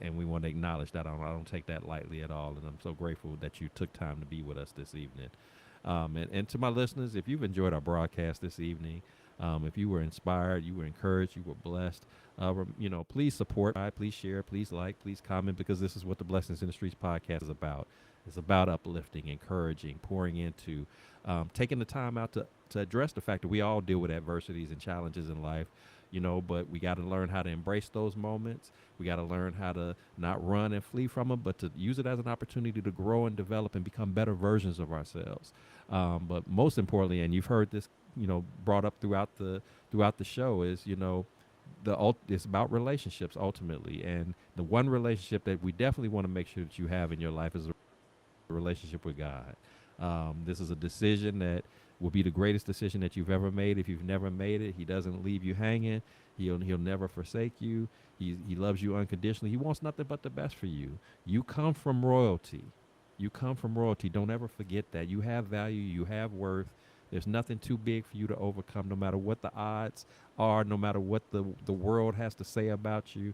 and we want to acknowledge that. I don't take that lightly at all, and I'm so grateful that you took time to be with us this evening. And to my listeners, if you've enjoyed our broadcast this evening, if you were inspired, you were encouraged, you were blessed, please support, please share, please like, please comment, because this is what the Blessings in the Streets podcast is about. It's about uplifting, encouraging, pouring into, taking the time out to address the fact that we all deal with adversities and challenges in life, but we got to learn how to embrace those moments. We got to learn how to not run and flee from them, but to use it as an opportunity to grow and develop and become better versions of ourselves. But most importantly, and you've heard this, brought up throughout the show, is it's about relationships ultimately, and the one relationship that we definitely want to make sure that you have in your life is a relationship with God. This is a decision that will be the greatest decision that you've ever made. If you've never made it, He doesn't leave you hanging. He'll never forsake you. He loves you unconditionally. He wants nothing but the best for you. You come from royalty. You come from royalty. Don't ever forget that. You have value. You have worth. There's nothing too big for you to overcome, no matter what the odds are, no matter what the world has to say about you.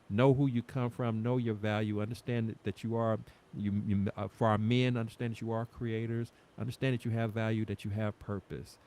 Know who you come from. Know your value. Understand that you are, for our men, understand that you are creators. Understand that you have value, that you have purpose.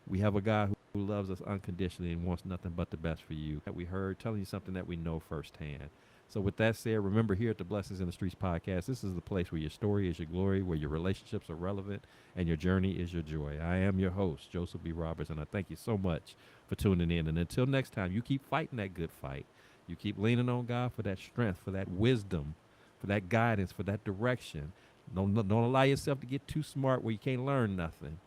We have a God who loves us unconditionally and wants nothing but the best for you. That we heard, telling you something that we know firsthand. So with that said, remember, here at the Blessings in the Streets podcast, this is the place where your story is your glory, where your relationships are relevant, and your journey is your joy. I am your host, Joseph B. Roberts, and I thank you so much for tuning in. And until next time, you keep fighting that good fight. You keep leaning on God for that strength, for that wisdom, for that guidance, for that direction. Don't allow yourself to get too smart where you can't learn nothing.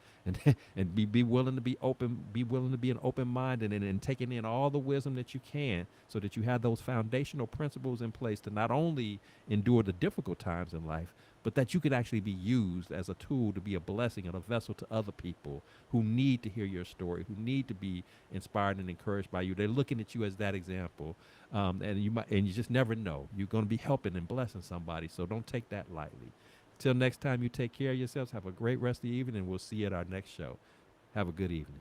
And be willing to be open, be willing to be an open mind, and taking in all the wisdom that you can, so that you have those foundational principles in place to not only endure the difficult times in life, but that you could actually be used as a tool to be a blessing and a vessel to other people who need to hear your story, who need to be inspired and encouraged by you. They're looking at you as that example, and you just never know. You're going to be helping and blessing somebody, so don't take that lightly. Till next time, you take care of yourselves. Have a great rest of the evening, and we'll see you at our next show. Have a good evening.